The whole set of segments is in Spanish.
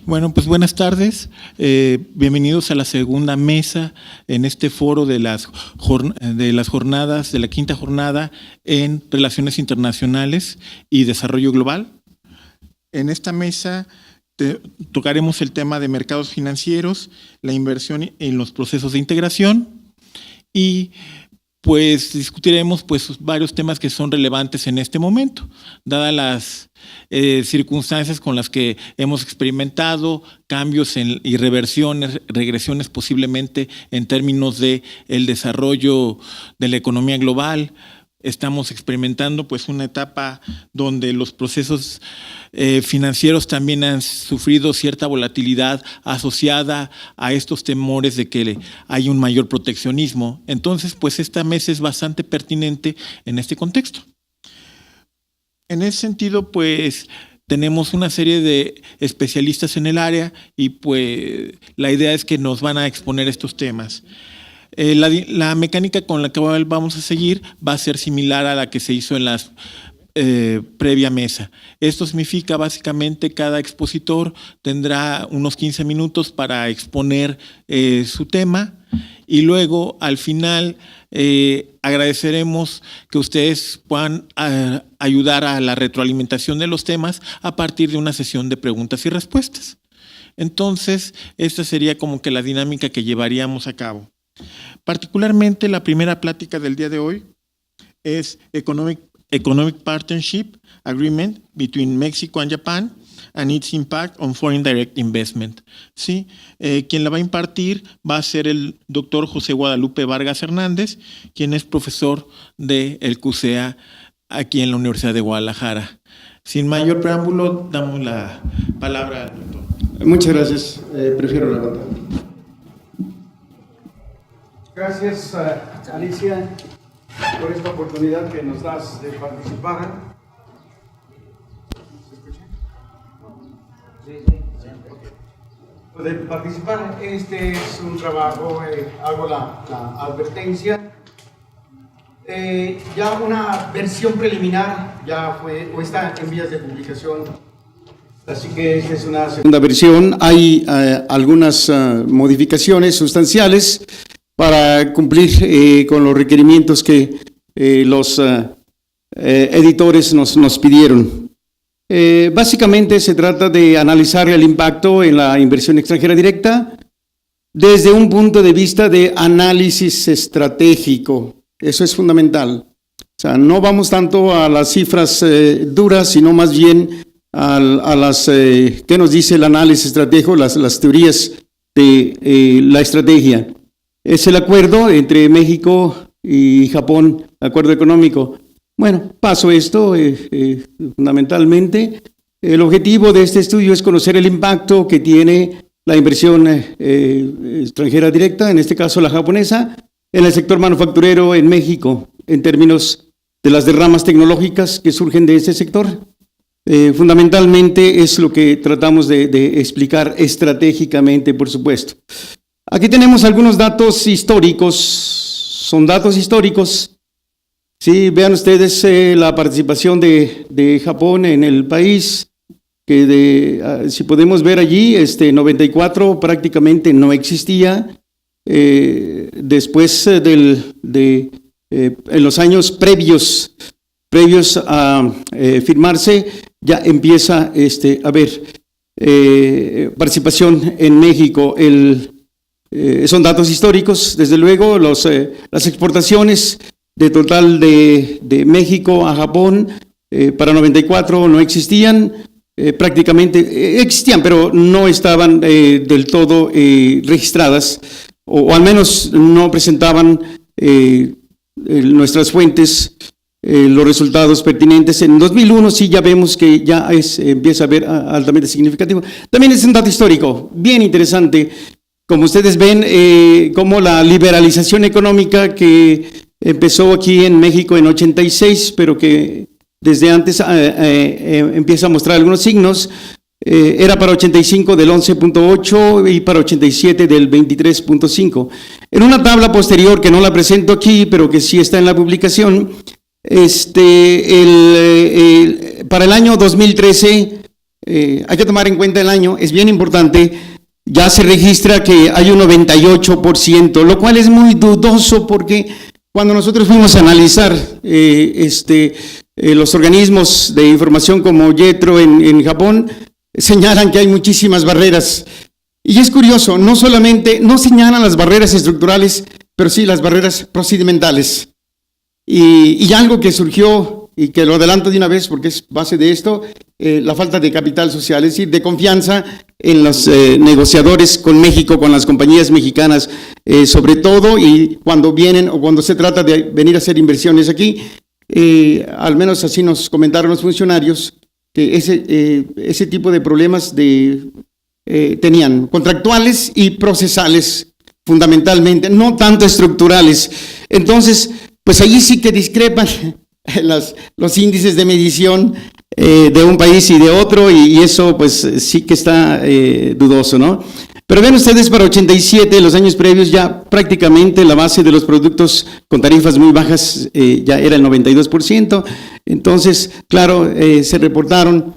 Bueno, pues buenas tardes. Bienvenidos a la segunda mesa en este foro de las jornadas, de la quinta jornada en Relaciones Internacionales y Desarrollo Global. En esta mesa tocaremos el tema de mercados financieros, la inversión en los procesos de integración y pues discutiremos varios temas que son relevantes en este momento, dadas las circunstancias con las que hemos experimentado, cambios y reversiones, regresiones posiblemente en términos de el desarrollo de la economía global. Estamos experimentando una etapa donde los procesos financieros también han sufrido cierta volatilidad asociada a estos temores de que hay un mayor proteccionismo. Entonces, esta mesa es bastante pertinente en este contexto. En ese sentido, tenemos una serie de especialistas en el área y la idea es que nos van a exponer estos temas. La mecánica con la que vamos a seguir va a ser similar a la que se hizo en la previa mesa. Esto significa básicamente cada expositor tendrá unos 15 minutos para exponer su tema y luego al final agradeceremos que ustedes puedan ayudar a la retroalimentación de los temas a partir de una sesión de preguntas y respuestas. Entonces, esta sería como que la dinámica que llevaríamos a cabo. Particularmente la primera plática del día de hoy es Economic Partnership Agreement between Mexico and Japan and its impact on foreign direct investment. ¿Sí? Quien la va a impartir va a ser el doctor José Guadalupe Vargas Hernández, quien es profesor del CUSEA aquí en la Universidad de Guadalajara. Sin mayor preámbulo, damos la palabra al doctor. Muchas gracias. Prefiero la pantalla. Gracias, Alicia, por esta oportunidad que nos das de participar. ¿Se escucha? Sí. De participar, este es un trabajo, hago la advertencia. Ya una versión preliminar ya fue o está en vías de publicación. Así que esta es una segunda versión. Hay algunas modificaciones sustanciales para cumplir con los requerimientos que los editores nos pidieron. Básicamente se trata de analizar el impacto en la inversión extranjera directa desde un punto de vista de análisis estratégico. Eso es fundamental. O sea, no vamos tanto a las cifras duras, sino más bien a las ¿qué nos dice el análisis estratégico? Las teorías de la estrategia. Es el acuerdo entre México y Japón, acuerdo económico. Bueno, paso esto fundamentalmente. El objetivo de este estudio es conocer el impacto que tiene la inversión extranjera directa, en este caso la japonesa, en el sector manufacturero en México, en términos de las derramas tecnológicas que surgen de este sector. Fundamentalmente es lo que tratamos de explicar estratégicamente, por supuesto. Aquí tenemos algunos datos históricos, son datos históricos. Sí, vean ustedes la participación de Japón en el país, que si podemos ver allí, 94 prácticamente no existía. Después en los años previos a firmarse, ya empieza a haber participación en México. Son datos históricos, desde luego, las exportaciones de total de México a Japón para 94 no existían, prácticamente existían, pero no estaban del todo registradas, o al menos no presentaban nuestras fuentes los resultados pertinentes. En 2001 sí ya vemos que ya empieza a ver altamente significativo. También es un dato histórico bien interesante. Como ustedes ven, como la liberalización económica que empezó aquí en México en 86, pero que desde antes empieza a mostrar algunos signos, era para 85 del 11.8 y para 87 del 23.5. En una tabla posterior, que no la presento aquí, pero que sí está en la publicación, para el año 2013 hay que tomar en cuenta el año, es bien importante. Ya se registra que hay un 98%, lo cual es muy dudoso porque cuando nosotros fuimos a analizar los organismos de información como JETRO en Japón, señalan que hay muchísimas barreras. Y es curioso, no solamente, no señalan las barreras estructurales, pero sí las barreras procedimentales. Y algo que surgió, y que lo adelanto de una vez porque es base de esto, la falta de capital social, es decir, de confianza en los negociadores con México, con las compañías mexicanas, sobre todo, y cuando vienen o cuando se trata de venir a hacer inversiones aquí, al menos así nos comentaron los funcionarios, que ese tipo de problemas tenían contractuales y procesales fundamentalmente, no tanto estructurales. Entonces, pues allí sí que discrepan los índices de medición de un país y de otro, y eso pues sí que está dudoso, ¿no? Pero ven ustedes, para 87, los años previos, ya prácticamente la base de los productos con tarifas muy bajas ya era el 92%. Entonces, claro, se reportaron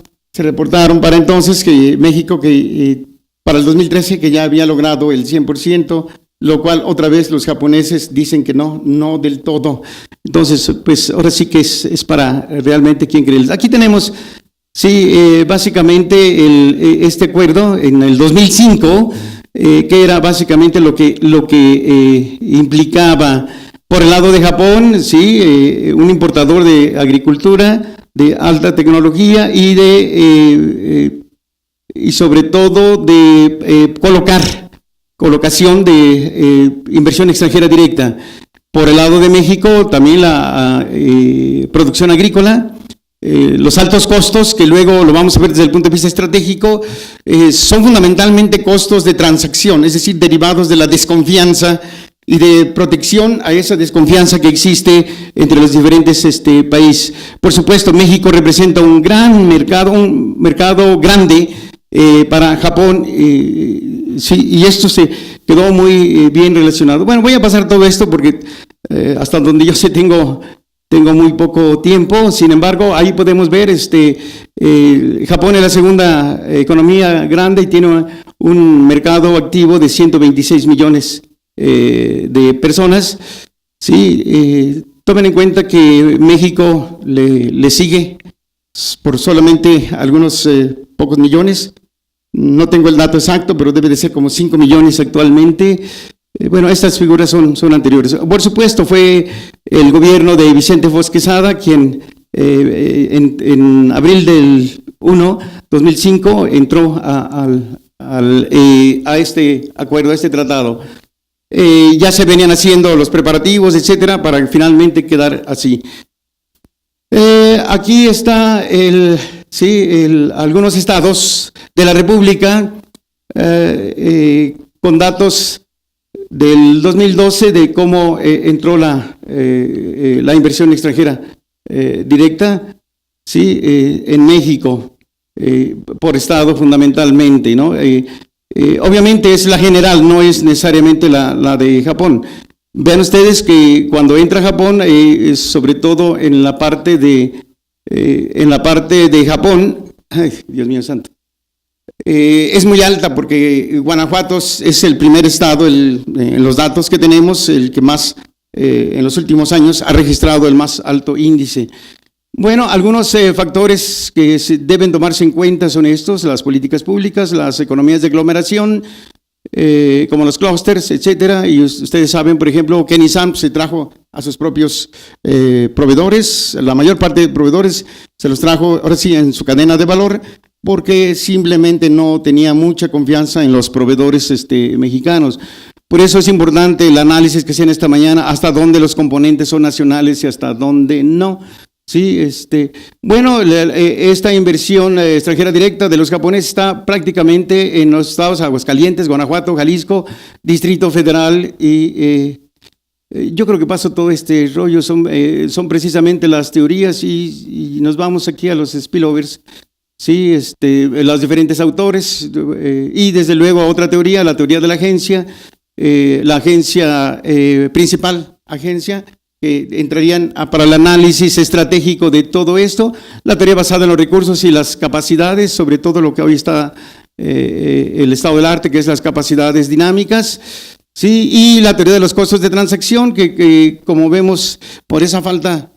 para entonces que México, para el 2013, que ya había logrado el 100%, lo cual otra vez los japoneses dicen que no del todo. Entonces, pues ahora sí que es para realmente quien cree. Aquí tenemos, sí, básicamente este acuerdo en el 2005, que era básicamente lo que implicaba por el lado de Japón, sí, un importador de agricultura de alta tecnología y sobre todo de colocación de inversión extranjera directa. Por el lado de México, también la producción agrícola, los altos costos, que luego lo vamos a ver desde el punto de vista estratégico, son fundamentalmente costos de transacción, es decir, derivados de la desconfianza y de protección a esa desconfianza que existe entre los diferentes países. Por supuesto, México representa un gran mercado, un mercado grande para Japón, sí, y esto se quedó muy bien relacionado. Bueno, voy a pasar todo esto porque hasta donde yo sé tengo muy poco tiempo. Sin embargo, ahí podemos ver, Japón es la segunda economía grande y tiene un mercado activo de 126 millones de personas. Sí, tomen en cuenta que México le sigue por solamente algunos pocos millones. No tengo el dato exacto, pero debe de ser como 5 millones actualmente. Bueno, estas figuras son anteriores. Por supuesto, fue el gobierno de Vicente Fox Quesada quien en abril del 2005 entró a este acuerdo, a este tratado. Ya se venían haciendo los preparativos, etcétera, para finalmente quedar así. Aquí está algunos estados de la República con datos del 2012 de cómo entró la inversión extranjera directa, sí, en México, por estado fundamentalmente, ¿no? Obviamente es la general, no es necesariamente la de Japón. Vean ustedes que cuando entra Japón, sobre todo en la parte de Japón, ay, Dios mío santo, es muy alta porque Guanajuato es el primer estado, en los datos que tenemos, el que más en los últimos años ha registrado el más alto índice. Bueno, algunos factores que deben tomarse en cuenta son estos: las políticas públicas, las economías de aglomeración, como los clústeres, etcétera. Y ustedes saben, por ejemplo, que Nissan se trajo a sus propios proveedores, la mayor parte de proveedores se los trajo ahora sí en su cadena de valor, porque simplemente no tenía mucha confianza en los proveedores mexicanos. Por eso es importante el análisis que hacían esta mañana, hasta dónde los componentes son nacionales y hasta dónde no. Sí, bueno, esta inversión extranjera directa de los japoneses está prácticamente en los estados Aguascalientes, Guanajuato, Jalisco, Distrito Federal, y yo creo que paso todo este rollo, son precisamente las teorías, y nos vamos aquí a los spillovers, sí, los diferentes autores, y desde luego a otra teoría, la teoría de la agencia principal agencia, que entrarían para el análisis estratégico de todo esto, la teoría basada en los recursos y las capacidades, sobre todo lo que hoy está el estado del arte, que es las capacidades dinámicas, sí, y la teoría de los costos de transacción, que como vemos, por esa falta,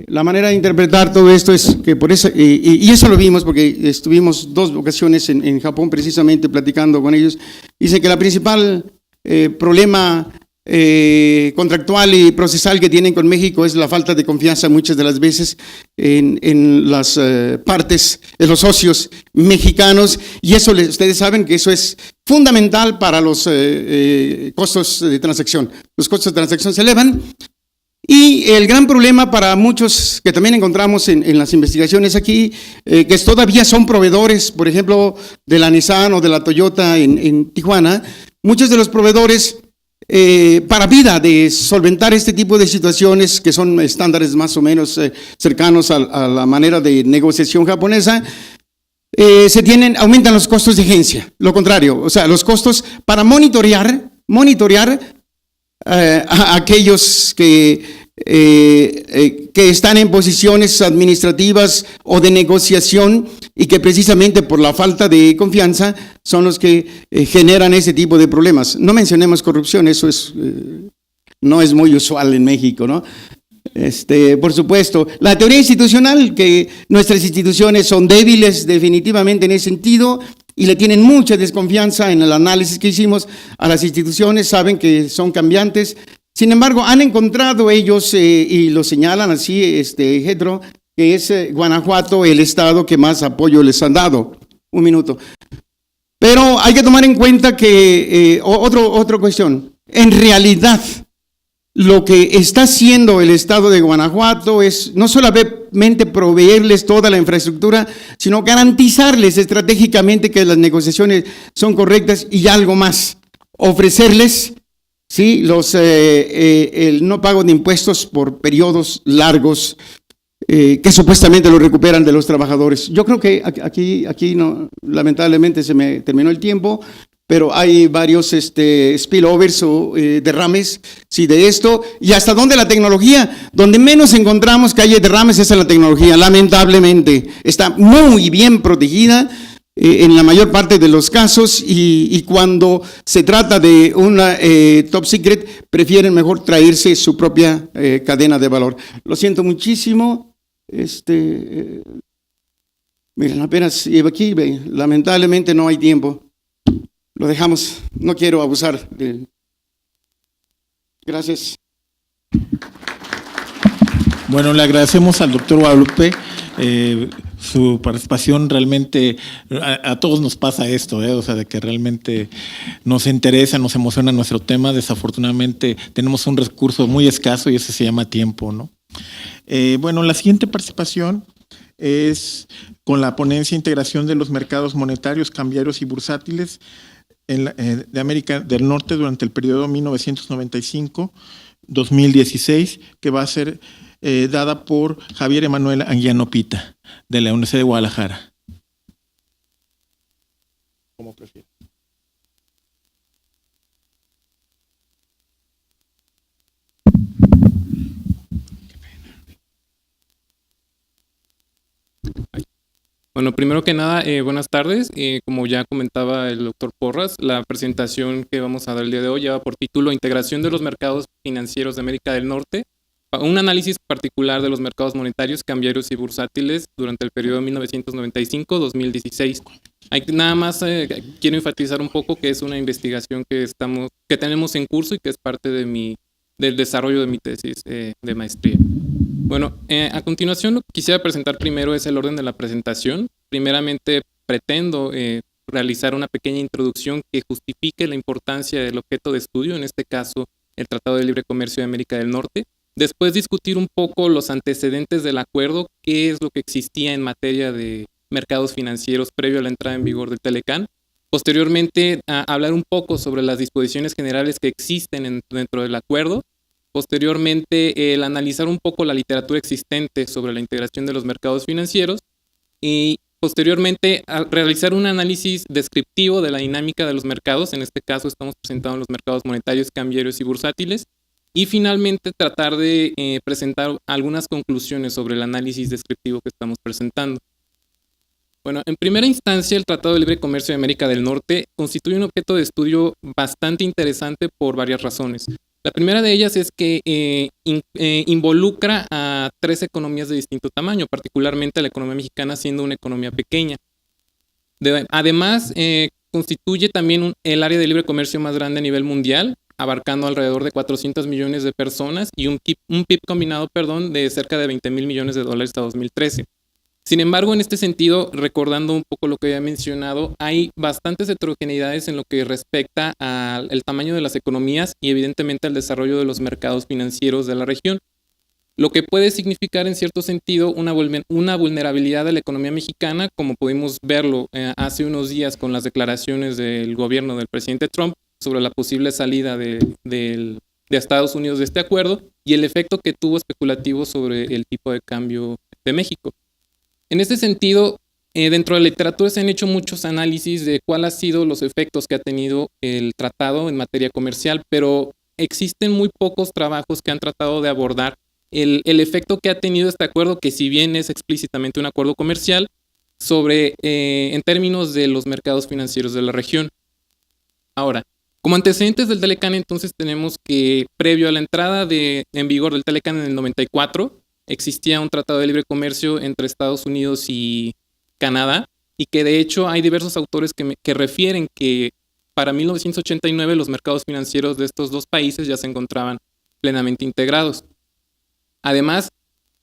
la manera de interpretar todo esto es que por eso, y eso lo vimos porque estuvimos 2 ocasiones en Japón precisamente platicando con ellos, dice que la principal problema contractual y procesal que tienen con México es la falta de confianza muchas de las veces en las partes de los socios mexicanos, y eso ustedes saben que eso es fundamental para los costos de transacción. Los costos de transacción se elevan, y el gran problema para muchos que también encontramos en las investigaciones aquí, que todavía son proveedores, por ejemplo, de la Nissan o de la Toyota en Tijuana, muchos de los proveedores para vida de solventar este tipo de situaciones, que son estándares más o menos cercanos a la manera de negociación japonesa, aumentan los costos de agencia. Lo contrario, o sea, los costos para monitorear a aquellos que están en posiciones administrativas o de negociación, y que precisamente por la falta de confianza son los que generan ese tipo de problemas. No mencionemos corrupción, eso no es muy usual en México, ¿no? Por supuesto, la teoría institucional, que nuestras instituciones son débiles definitivamente en ese sentido, y le tienen mucha desconfianza en el análisis que hicimos a las instituciones, saben que son cambiantes. Sin embargo, han encontrado ellos, y lo señalan así, Gedro, que es Guanajuato el estado que más apoyo les han dado. Un minuto. Pero hay que tomar en cuenta que, otra cuestión, en realidad, lo que está haciendo el estado de Guanajuato es no solamente proveerles toda la infraestructura, sino garantizarles estratégicamente que las negociaciones son correctas, y algo más, ofrecerles, sí, el no pago de impuestos por periodos largos, que supuestamente lo recuperan de los trabajadores. Yo creo que aquí no, lamentablemente se me terminó el tiempo, pero hay varios spillovers o derrames, sí, de esto, y hasta donde la tecnología, donde menos encontramos que haya derrames es en la tecnología, lamentablemente. Está muy bien protegida en la mayor parte de los casos, y cuando se trata de una top secret, prefieren mejor traerse su propia cadena de valor. Lo siento muchísimo. Miren, apenas llevo aquí, lamentablemente no hay tiempo. Lo dejamos, no quiero abusar. Gracias. Bueno, le agradecemos al doctor Guadalupe su participación. Realmente a todos nos pasa esto, o sea, de que realmente nos interesa, nos emociona nuestro tema. Desafortunadamente tenemos un recurso muy escaso, y ese se llama tiempo, ¿no? Bueno, la siguiente participación es con la ponencia Integración de los mercados monetarios, cambiarios y bursátiles de América del Norte durante el periodo 1995-2016, que va a ser dada por Javier Emanuel Anguiano Pita, de la Universidad de Guadalajara. Como prefiero. Bueno, primero que nada, buenas tardes. Como ya comentaba el doctor Porras, la presentación que vamos a dar el día de hoy lleva por título Integración de los mercados financieros de América del Norte, un análisis particular de los mercados monetarios, cambiarios y bursátiles durante el periodo 1995-2016. Nada más quiero enfatizar un poco que es una investigación que tenemos en curso y que es parte del desarrollo de mi tesis de maestría. Bueno, a continuación lo que quisiera presentar primero es el orden de la presentación. Primeramente pretendo realizar una pequeña introducción que justifique la importancia del objeto de estudio, en este caso el Tratado de Libre Comercio de América del Norte. Después discutir un poco los antecedentes del acuerdo, qué es lo que existía en materia de mercados financieros previo a la entrada en vigor del Telecán. Posteriormente, hablar un poco sobre las disposiciones generales que existen dentro del acuerdo. Posteriormente, el analizar un poco la literatura existente sobre la integración de los mercados financieros. Y posteriormente, realizar un análisis descriptivo de la dinámica de los mercados. En este caso, estamos presentando los mercados monetarios, cambiarios y bursátiles. y finalmente tratar de presentar algunas conclusiones sobre el análisis descriptivo que estamos presentando. Bueno, en primera instancia, el Tratado de Libre Comercio de América del Norte constituye un objeto de estudio bastante interesante por varias razones. La primera de ellas es que involucra a 3 economías de distinto tamaño, particularmente la economía mexicana siendo una economía pequeña. Además, constituye también el área de libre comercio más grande a nivel mundial, abarcando alrededor de 400 millones de personas y un PIB combinado, de cerca de $20,000 millones hasta 2013. Sin embargo, en este sentido, recordando un poco lo que había mencionado, hay bastantes heterogeneidades en lo que respecta al tamaño de las economías y evidentemente al desarrollo de los mercados financieros de la región, lo que puede significar en cierto sentido una vulnerabilidad de la economía mexicana, como pudimos verlo hace unos días con las declaraciones del gobierno del presidente Trump sobre la posible salida de Estados Unidos de este acuerdo y el efecto que tuvo especulativo sobre el tipo de cambio de México. En este sentido, dentro de la literatura se han hecho muchos análisis de cuáles han sido los efectos que ha tenido el tratado en materia comercial, pero existen muy pocos trabajos que han tratado de abordar el efecto que ha tenido este acuerdo, que si bien es explícitamente un acuerdo comercial, en términos de los mercados financieros de la región. Ahora, como antecedentes del Telecan, entonces tenemos que previo a la entrada en vigor del Telecan en el 94, existía un tratado de libre comercio entre Estados Unidos y Canadá, y que de hecho hay diversos autores que refieren que para 1989 los mercados financieros de estos dos países ya se encontraban plenamente integrados. Además,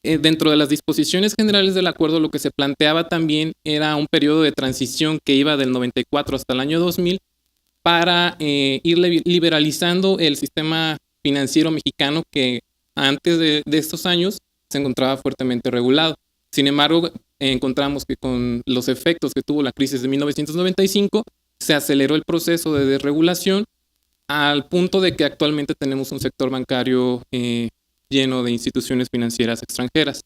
dentro de las disposiciones generales del acuerdo, lo que se planteaba también era un periodo de transición que iba del 94 hasta el año 2000 para ir liberalizando el sistema financiero mexicano que antes de estos años se encontraba fuertemente regulado. Sin embargo, encontramos que con los efectos que tuvo la crisis de 1995, se aceleró el proceso de desregulación al punto de que actualmente tenemos un sector bancario lleno de instituciones financieras extranjeras.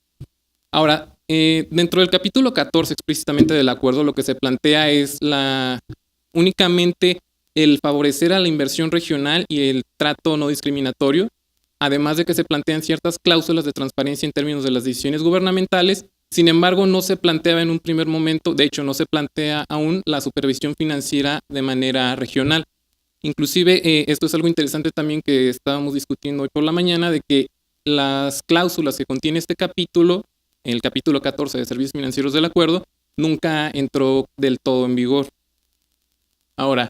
Ahora, dentro del capítulo 14 explícitamente del acuerdo, lo que se plantea es únicamente el favorecer a la inversión regional y el trato no discriminatorio, además de que se plantean ciertas cláusulas de transparencia en términos de las decisiones gubernamentales. Sin embargo, no se planteaba en un primer momento, de hecho no se plantea aún la supervisión financiera de manera regional. Inclusive, esto es algo interesante también que estábamos discutiendo hoy por la mañana, de que las cláusulas que contiene este capítulo, el capítulo 14 de servicios financieros del acuerdo, nunca entró del todo en vigor. Ahora,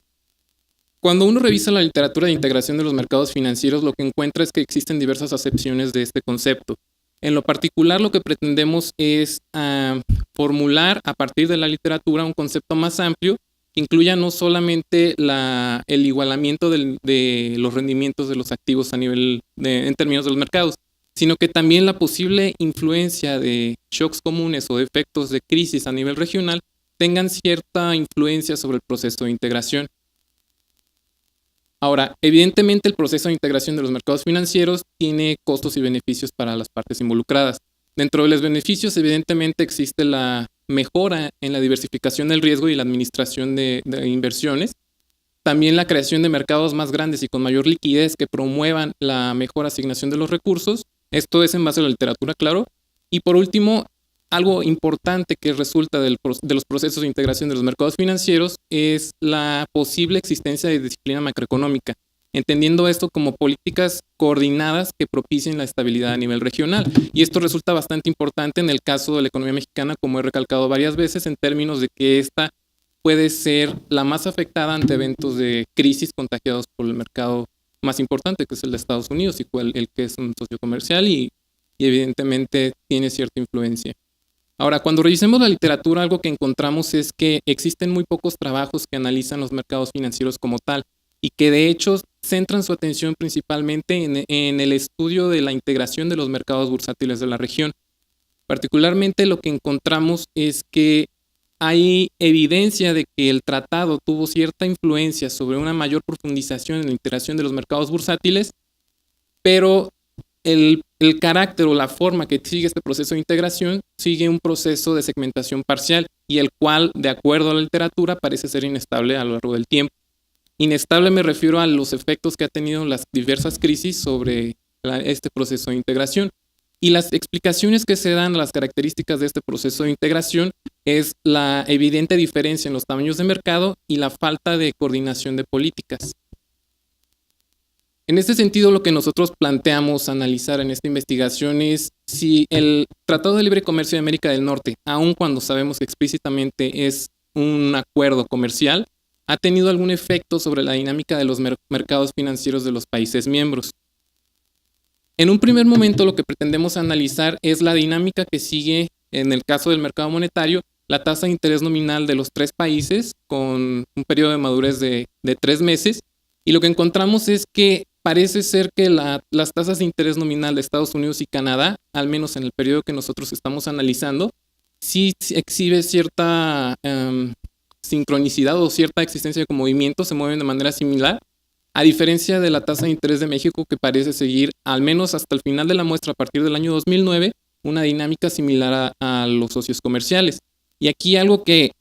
cuando uno revisa la literatura de integración de los mercados financieros, lo que encuentra es que existen diversas acepciones de este concepto. En lo particular, lo que pretendemos es formular a partir de la literatura un concepto más amplio que incluya no solamente el igualamiento de los rendimientos de los activos en términos de los mercados, sino que también la posible influencia de shocks comunes o de efectos de crisis a nivel regional tengan cierta influencia sobre el proceso de integración. Ahora, evidentemente el proceso de integración de los mercados financieros tiene costos y beneficios para las partes involucradas. Dentro de los beneficios, evidentemente existe la mejora en la diversificación del riesgo y la administración de inversiones. También la creación de mercados más grandes y con mayor liquidez que promuevan la mejor asignación de los recursos. Esto es en base a la literatura, claro. Y por último, algo importante que resulta de los procesos de integración de los mercados financieros es la posible existencia de disciplina macroeconómica, entendiendo esto como políticas coordinadas que propicien la estabilidad a nivel regional. Y esto resulta bastante importante en el caso de la economía mexicana, como he recalcado varias veces, en términos de que esta puede ser la más afectada ante eventos de crisis contagiados por el mercado más importante, que es el de Estados Unidos, y el que es un socio comercial y evidentemente tiene cierta influencia. Ahora, cuando revisemos la literatura, algo que encontramos es que existen muy pocos trabajos que analizan los mercados financieros como tal y que de hecho centran su atención principalmente en el estudio de la integración de los mercados bursátiles de la región. Particularmente lo que encontramos es que hay evidencia de que el tratado tuvo cierta influencia sobre una mayor profundización en la integración de los mercados bursátiles, pero el carácter o la forma que sigue este proceso de integración sigue un proceso de segmentación parcial y el cual, de acuerdo a la literatura, parece ser inestable a lo largo del tiempo. Inestable me refiero a los efectos que ha tenido las diversas crisis sobre este proceso de integración. Y las explicaciones que se dan a las características de este proceso de integración es la evidente diferencia en los tamaños de mercado y la falta de coordinación de políticas. En este sentido, lo que nosotros planteamos analizar en esta investigación es si el Tratado de Libre Comercio de América del Norte, aun cuando sabemos que explícitamente es un acuerdo comercial, ha tenido algún efecto sobre la dinámica de los mercados financieros de los países miembros. En un primer momento, lo que pretendemos analizar es la dinámica que sigue, en el caso del mercado monetario, la tasa de interés nominal de los 3 países con un periodo de madurez de 3 meses. Y lo que encontramos es que parece ser que las tasas de interés nominal de Estados Unidos y Canadá, al menos en el periodo que nosotros estamos analizando, sí exhibe cierta sincronicidad o cierta existencia de movimiento, se mueven de manera similar, a diferencia de la tasa de interés de México, que parece seguir, al menos hasta el final de la muestra a partir del año 2009, una dinámica similar a los socios comerciales. Y aquí algo que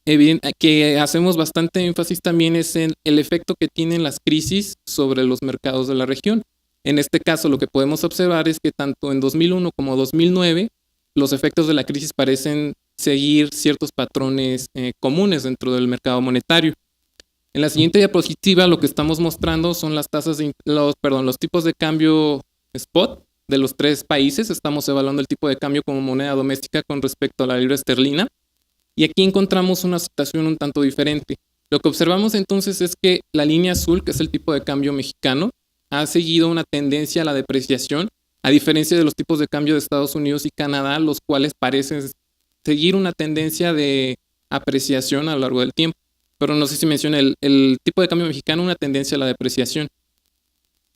hacemos bastante énfasis también es en el efecto que tienen las crisis sobre los mercados de la región. En este caso, lo que podemos observar es que tanto en 2001 como 2009, los efectos de la crisis parecen seguir ciertos patrones comunes dentro del mercado monetario. En la siguiente diapositiva lo que estamos mostrando son las tasas los tipos de cambio spot de los 3 países. Estamos evaluando el tipo de cambio como moneda doméstica con respecto a la libra esterlina. Y aquí encontramos una situación un tanto diferente. Lo que observamos entonces es que la línea azul, que es el tipo de cambio mexicano, ha seguido una tendencia a la depreciación, a diferencia de los tipos de cambio de Estados Unidos y Canadá, los cuales parecen seguir una tendencia de apreciación a lo largo del tiempo. Pero no sé si mencioné el tipo de cambio mexicano, una tendencia a la depreciación.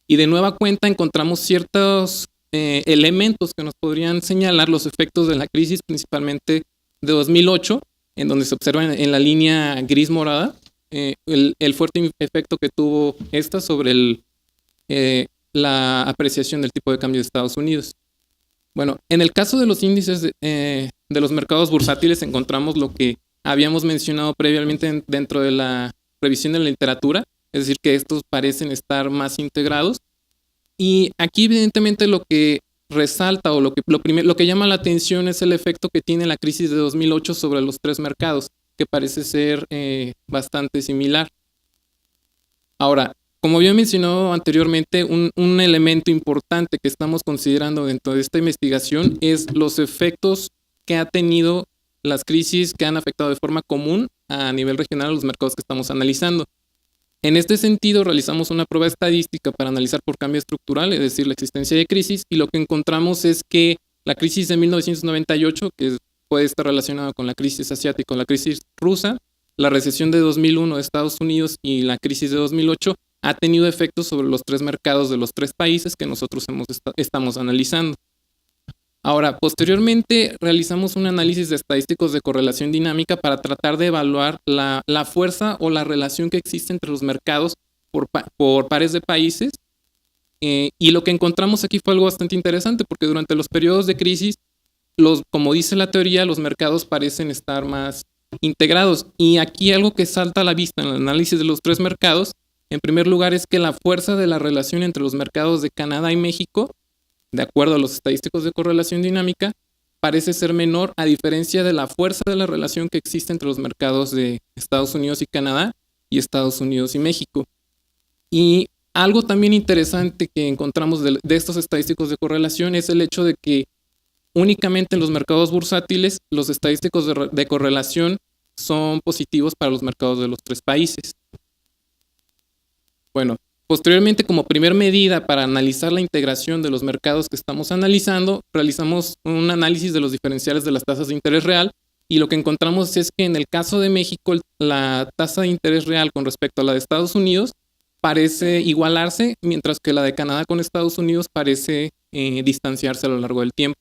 Y de nueva cuenta encontramos ciertos elementos que nos podrían señalar los efectos de la crisis, principalmente de 2008, en donde se observa en la línea gris morada el fuerte efecto que tuvo esta sobre la apreciación del tipo de cambio de Estados Unidos. Bueno, en el caso de los índices de los mercados bursátiles encontramos lo que habíamos mencionado previamente dentro de la revisión de la literatura, es decir, que estos parecen estar más integrados. Y aquí evidentemente lo que resalta o lo que llama la atención es el efecto que tiene la crisis de 2008 sobre los 3 mercados, que parece ser bastante similar. Ahora, como había mencionado anteriormente, un elemento importante que estamos considerando dentro de esta investigación es los efectos que ha tenido las crisis que han afectado de forma común a nivel regional a los mercados que estamos analizando. En este sentido, realizamos una prueba estadística para analizar por cambio estructural, es decir, la existencia de crisis, y lo que encontramos es que la crisis de 1998, que puede estar relacionada con la crisis asiática y con la crisis rusa, la recesión de 2001 de Estados Unidos y la crisis de 2008, ha tenido efectos sobre los 3 mercados de los 3 países que nosotros estamos analizando. Ahora, posteriormente realizamos un análisis de estadísticos de correlación dinámica para tratar de evaluar la fuerza o la relación que existe entre los mercados por pares de países. Y lo que encontramos aquí fue algo bastante interesante, porque durante los periodos de crisis, como dice la teoría, los mercados parecen estar más integrados. Y aquí algo que salta a la vista en el análisis de los 3 mercados, en primer lugar, es que la fuerza de la relación entre los mercados de Canadá y México, de acuerdo a los estadísticos de correlación dinámica, parece ser menor a diferencia de la fuerza de la relación que existe entre los mercados de Estados Unidos y Canadá y Estados Unidos y México. Y algo también interesante que encontramos de estos estadísticos de correlación es el hecho de que únicamente en los mercados bursátiles los estadísticos de correlación son positivos para los mercados de los 3 países. Bueno, posteriormente, como primer medida para analizar la integración de los mercados que estamos analizando, realizamos un análisis de los diferenciales de las tasas de interés real, y lo que encontramos es que en el caso de México, la tasa de interés real con respecto a la de Estados Unidos parece igualarse, mientras que la de Canadá con Estados Unidos parece distanciarse a lo largo del tiempo.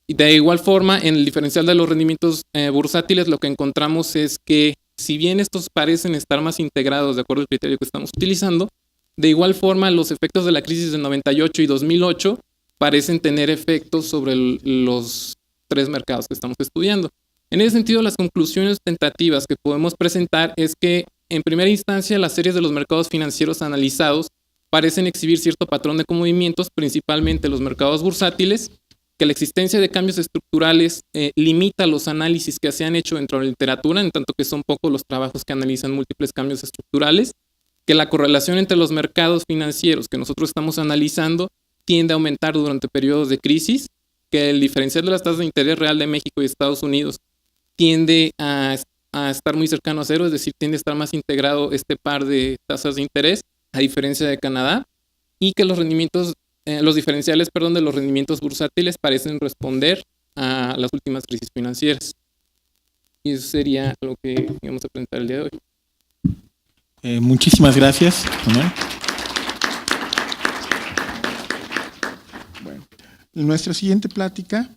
Y de igual forma, en el diferencial de los rendimientos bursátiles, lo que encontramos es que si bien estos parecen estar más integrados de acuerdo al criterio que estamos utilizando, de igual forma los efectos de la crisis de 98 y 2008 parecen tener efectos sobre los 3 mercados que estamos estudiando. En ese sentido, las conclusiones tentativas que podemos presentar es que, en primera instancia, las series de los mercados financieros analizados parecen exhibir cierto patrón de movimientos, principalmente los mercados bursátiles, que la existencia de cambios estructurales limita los análisis que se han hecho dentro de la literatura, en tanto que son pocos los trabajos que analizan múltiples cambios estructurales, que la correlación entre los mercados financieros que nosotros estamos analizando tiende a aumentar durante periodos de crisis, que el diferencial de las tasas de interés real de México y Estados Unidos tiende a estar muy cercano a cero, es decir, tiende a estar más integrado este par de tasas de interés, a diferencia de Canadá, y que los diferenciales de los rendimientos bursátiles parecen responder a las últimas crisis financieras. Y eso sería lo que íbamos a presentar el día de hoy. Muchísimas gracias, Manuel. Bueno, nuestra siguiente plática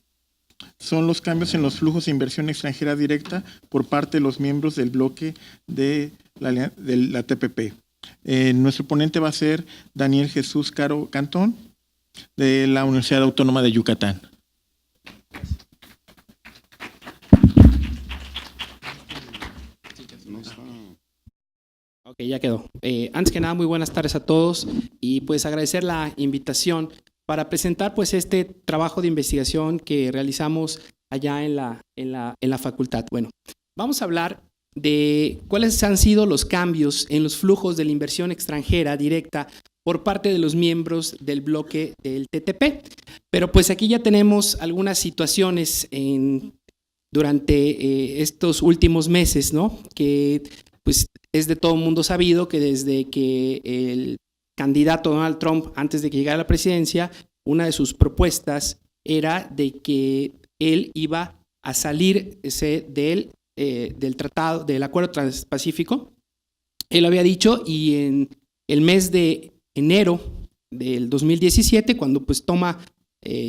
son los cambios en los flujos de inversión extranjera directa por parte de los miembros del bloque de la TPP. Nuestro ponente va a ser Daniel Jesús Caro Cantón, de la Universidad Autónoma de Yucatán. Ok, ya quedó. Antes que nada, muy buenas tardes a todos y pues agradecer la invitación para presentar pues este trabajo de investigación que realizamos allá en la facultad. Bueno, vamos a hablar de cuáles han sido los cambios en los flujos de la inversión extranjera directa por parte de los miembros del bloque del TTP. Pero pues aquí ya tenemos algunas situaciones durante estos últimos meses, ¿no? Que pues es de todo mundo sabido que desde que el candidato Donald Trump, antes de que llegara a la presidencia, una de sus propuestas era de que él iba a salir del tratado, del Acuerdo Transpacífico. Él había dicho, y en el mes de enero del 2017, cuando pues toma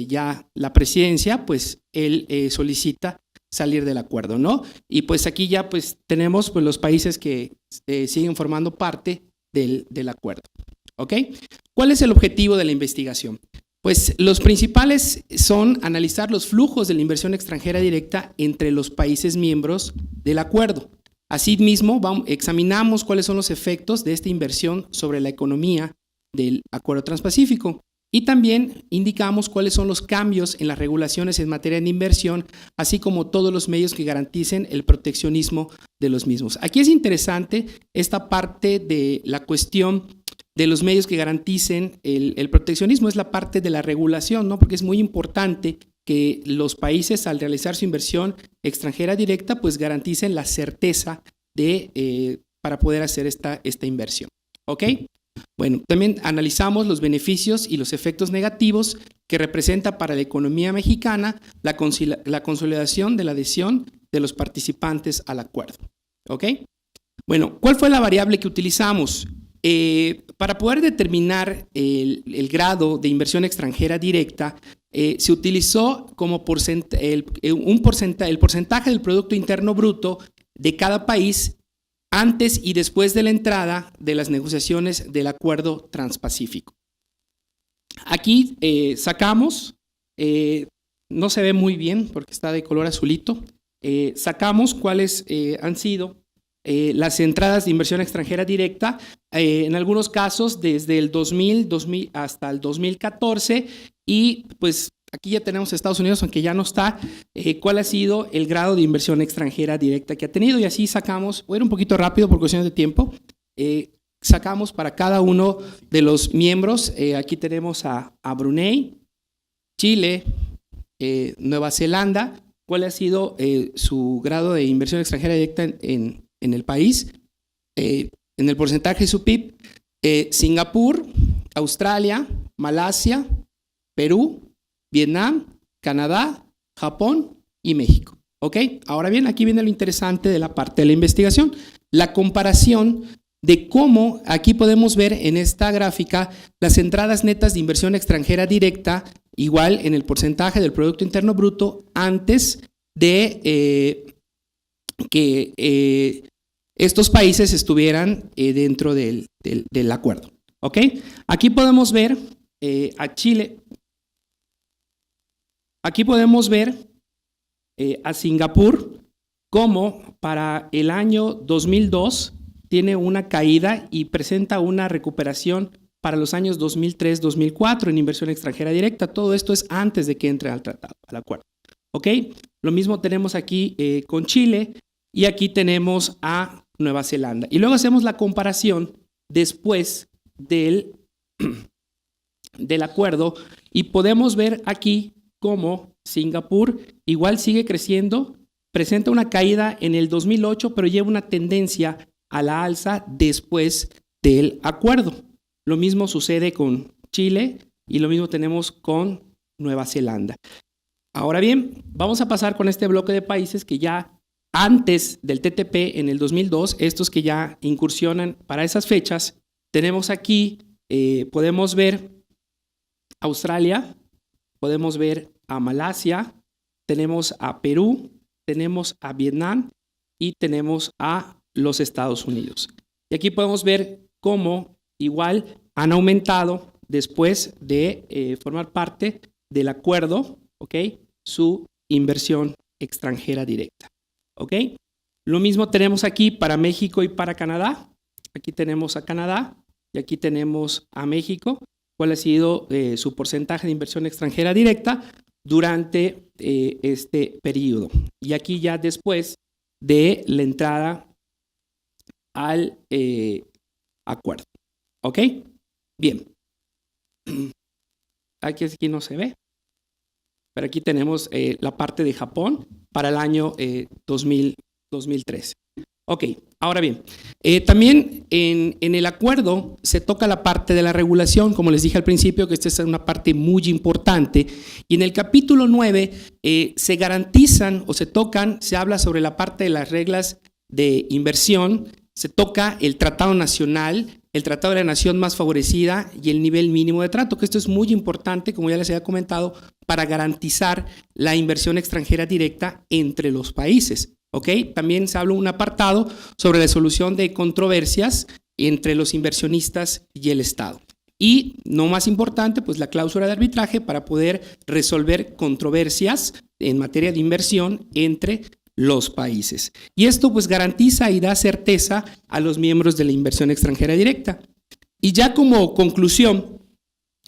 ya la presidencia, pues él solicita salir del acuerdo, ¿no? Y pues aquí ya pues tenemos pues los países que siguen formando parte del acuerdo, ¿ok? ¿Cuál es el objetivo de la investigación? Pues los principales son analizar los flujos de la inversión extranjera directa entre los países miembros del acuerdo. Asimismo, examinamos cuáles son los efectos de esta inversión sobre la economía del Acuerdo Transpacífico. Y también indicamos cuáles son los cambios en las regulaciones en materia de inversión, así como todos los medios que garanticen el proteccionismo de los mismos. Aquí es interesante esta parte de la cuestión de los medios que garanticen el proteccionismo, es la parte de la regulación, ¿no? Porque es muy importante que los países, al realizar su inversión extranjera directa, pues garanticen la certeza para poder hacer esta inversión. ¿Ok? Bueno, también analizamos los beneficios y los efectos negativos que representa para la economía mexicana la consolidación de la adhesión de los participantes al acuerdo. ¿Ok? Bueno, ¿cuál fue la variable que utilizamos? Para poder determinar el grado de inversión extranjera directa, se utilizó como el porcentaje del Producto Interno Bruto de cada país antes y después de la entrada de las negociaciones del Acuerdo Transpacífico. Aquí sacamos, no se ve muy bien porque está de color azulito, sacamos cuáles han sido las entradas de inversión extranjera directa, en algunos casos desde el 2000 hasta el 2014, y pues aquí ya tenemos Estados Unidos, aunque ya no está, cuál ha sido el grado de inversión extranjera directa que ha tenido, y así sacamos, voy a ir un poquito rápido por cuestiones de tiempo, sacamos para cada uno de los miembros, aquí tenemos a Brunei, Chile, Nueva Zelanda, cuál ha sido su grado de inversión extranjera directa en el país, en el porcentaje de su PIB, Singapur, Australia, Malasia, Perú, Vietnam, Canadá, Japón y México. ¿Ok? Ahora bien, aquí viene lo interesante de la parte de la investigación, la comparación de cómo aquí podemos ver en esta gráfica las entradas netas de inversión extranjera directa, igual en el porcentaje del Producto Interno Bruto, antes de que estos países estuvieran dentro del acuerdo. ¿Ok? Aquí podemos ver a Chile, aquí podemos ver a Singapur como para el año 2002 tiene una caída y presenta una recuperación para los años 2003-2004 en inversión extranjera directa. Todo esto es antes de que entre al tratado, al acuerdo. ¿Ok? Lo mismo tenemos aquí con Chile y aquí tenemos a Nueva Zelanda. Y luego hacemos la comparación después del acuerdo y podemos ver aquí cómo Singapur igual sigue creciendo, presenta una caída en el 2008, pero lleva una tendencia a la alza después del acuerdo. Lo mismo sucede con Chile y lo mismo tenemos con Nueva Zelanda. Ahora bien, vamos a pasar con este bloque de países que ya antes del TTP en el 2002, estos que ya incursionan para esas fechas, tenemos aquí, podemos ver Australia, podemos ver a Malasia, tenemos a Perú, tenemos a Vietnam y tenemos a los Estados Unidos. Y aquí podemos ver cómo igual han aumentado después de formar parte del acuerdo, ¿ok? Su inversión extranjera directa, ¿ok? Lo mismo tenemos aquí para México y para Canadá. Aquí tenemos a Canadá y aquí tenemos a México. ¿Cuál ha sido su porcentaje de inversión extranjera directa durante este periodo? Y aquí ya después de la entrada al acuerdo. ¿Ok? Bien. Aquí no se ve. Pero aquí tenemos la parte de Japón para el año 2013. Ok, ahora bien, también en el acuerdo se toca la parte de la regulación, como les dije al principio, que esta es una parte muy importante. Y en el capítulo 9 se garantizan o se habla sobre la parte de las reglas de inversión, se toca el tratado nacional, el tratado de la nación más favorecida y el nivel mínimo de trato, que esto es muy importante, como ya les había comentado, para garantizar la inversión extranjera directa entre los países. ¿Ok? También se habla un apartado sobre la solución de controversias entre los inversionistas y el Estado. Y, no más importante, pues la cláusula de arbitraje para poder resolver controversias en materia de inversión entre los países. Y esto pues garantiza y da certeza a los miembros de la inversión extranjera directa. Y ya como conclusión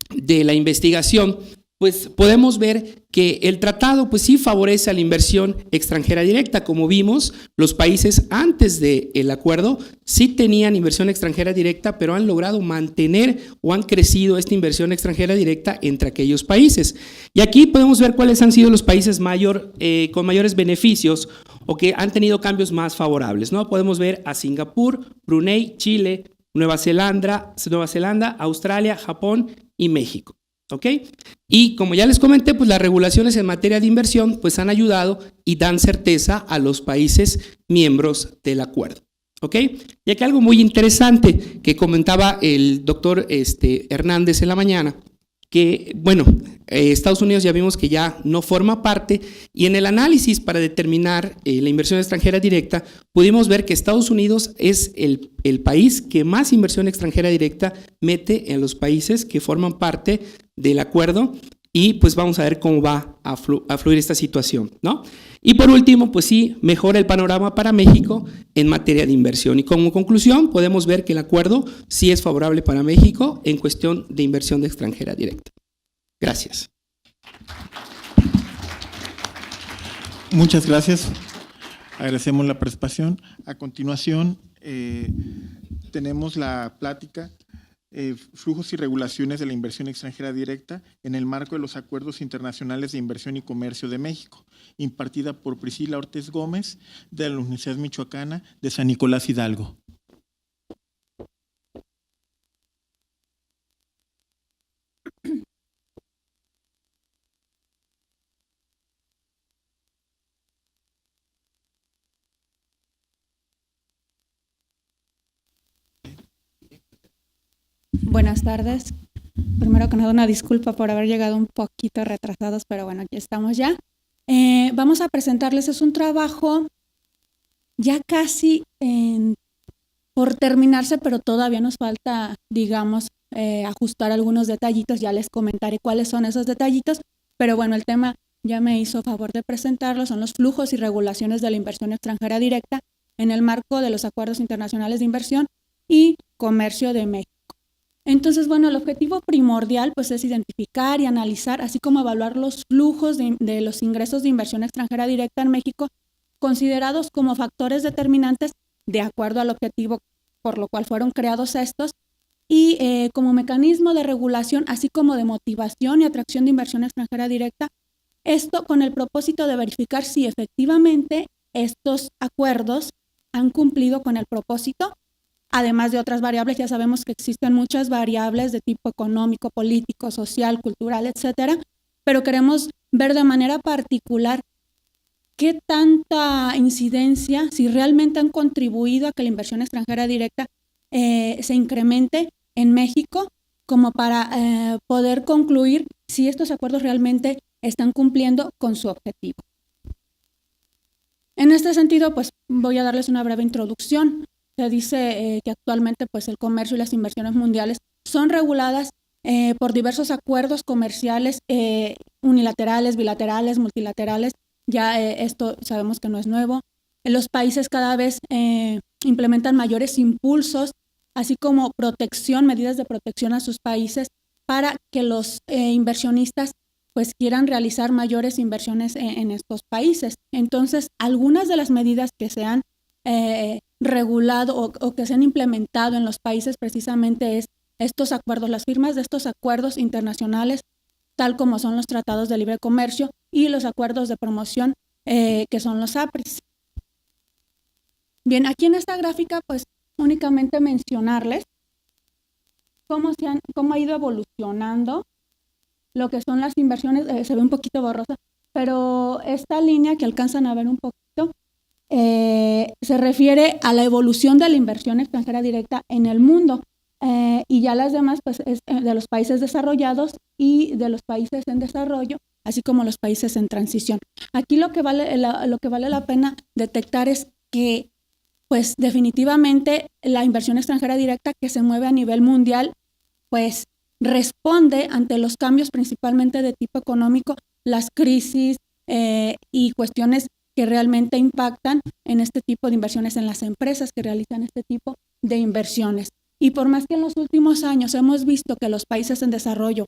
de la investigación, pues podemos ver que el tratado pues sí favorece a la inversión extranjera directa. Como vimos, los países antes del acuerdo sí tenían inversión extranjera directa, pero han logrado mantener o han crecido esta inversión extranjera directa entre aquellos países. Y aquí podemos ver cuáles han sido los países con mayores beneficios o que han tenido cambios más favorables, ¿no? Podemos ver a Singapur, Brunei, Chile, Nueva Zelanda, Australia, Japón y México. ¿Ok? Y como ya les comenté, pues las regulaciones en materia de inversión pues han ayudado y dan certeza a los países miembros del acuerdo. ¿Ok? Y aquí algo muy interesante que comentaba el doctor Hernández en la mañana, que bueno, Estados Unidos ya vimos que ya no forma parte y en el análisis para determinar la inversión extranjera directa pudimos ver que Estados Unidos es el país que más inversión extranjera directa mete en los países que forman parte del acuerdo y pues vamos a ver cómo va a fluir esta situación, ¿no? Y por último, pues sí, mejora el panorama para México en materia de inversión. Y como conclusión, podemos ver que el acuerdo sí es favorable para México en cuestión de inversión de extranjera directa. Gracias. Muchas gracias. Agradecemos la participación. A continuación, tenemos la plática flujos y regulaciones de la inversión extranjera directa en el marco de los acuerdos internacionales de inversión y comercio de México, impartida por Priscila Ortiz Gómez de la Universidad Michoacana de San Nicolás Hidalgo. Buenas tardes. Primero que nada, una disculpa por haber llegado un poquito retrasados, pero bueno, aquí estamos ya. Vamos a presentarles, es un trabajo ya casi por terminarse, pero todavía nos falta, digamos, ajustar algunos detallitos. Ya les comentaré cuáles son esos detallitos, pero bueno, el tema ya me hizo favor de presentarlo, son los flujos y regulaciones de la inversión extranjera directa en el marco de los acuerdos internacionales de inversión y comercio de México. Entonces, bueno, el objetivo primordial pues es identificar y analizar, así como evaluar los flujos de los ingresos de inversión extranjera directa en México, considerados como factores determinantes de acuerdo al objetivo por lo cual fueron creados estos, y como mecanismo de regulación, así como de motivación y atracción de inversión extranjera directa, esto con el propósito de verificar si efectivamente estos acuerdos han cumplido con el propósito, además de otras variables. Ya sabemos que existen muchas variables de tipo económico, político, social, cultural, etcétera, pero queremos ver de manera particular qué tanta incidencia, si realmente han contribuido a que la inversión extranjera directa se incremente en México, como para poder concluir si estos acuerdos realmente están cumpliendo con su objetivo. En este sentido, pues voy a darles una breve introducción. Se dice que actualmente pues el comercio y las inversiones mundiales son reguladas por diversos acuerdos comerciales unilaterales, bilaterales, multilaterales. Ya esto sabemos que no es nuevo. Los países cada vez implementan mayores impulsos, así como protección, medidas de protección a sus países para que los inversionistas pues quieran realizar mayores inversiones en estos países. Entonces, algunas de las medidas que se han regulado o que se han implementado en los países precisamente es estos acuerdos, las firmas de estos acuerdos internacionales, tal como son los tratados de libre comercio y los acuerdos de promoción que son los APRIS. Bien, aquí en esta gráfica pues únicamente mencionarles cómo ha ido evolucionando lo que son las inversiones. Se ve un poquito borrosa, pero esta línea que alcanzan a ver un poquito se refiere a la evolución de la inversión extranjera directa en el mundo. Y ya las demás pues es de los países desarrollados y de los países en desarrollo, así como los países en transición. Aquí lo que vale la pena detectar es que pues definitivamente la inversión extranjera directa que se mueve a nivel mundial pues responde ante los cambios principalmente de tipo económico, las crisis y cuestiones que realmente impactan en este tipo de inversiones, en las empresas que realizan este tipo de inversiones. Y por más que en los últimos años hemos visto que los países en desarrollo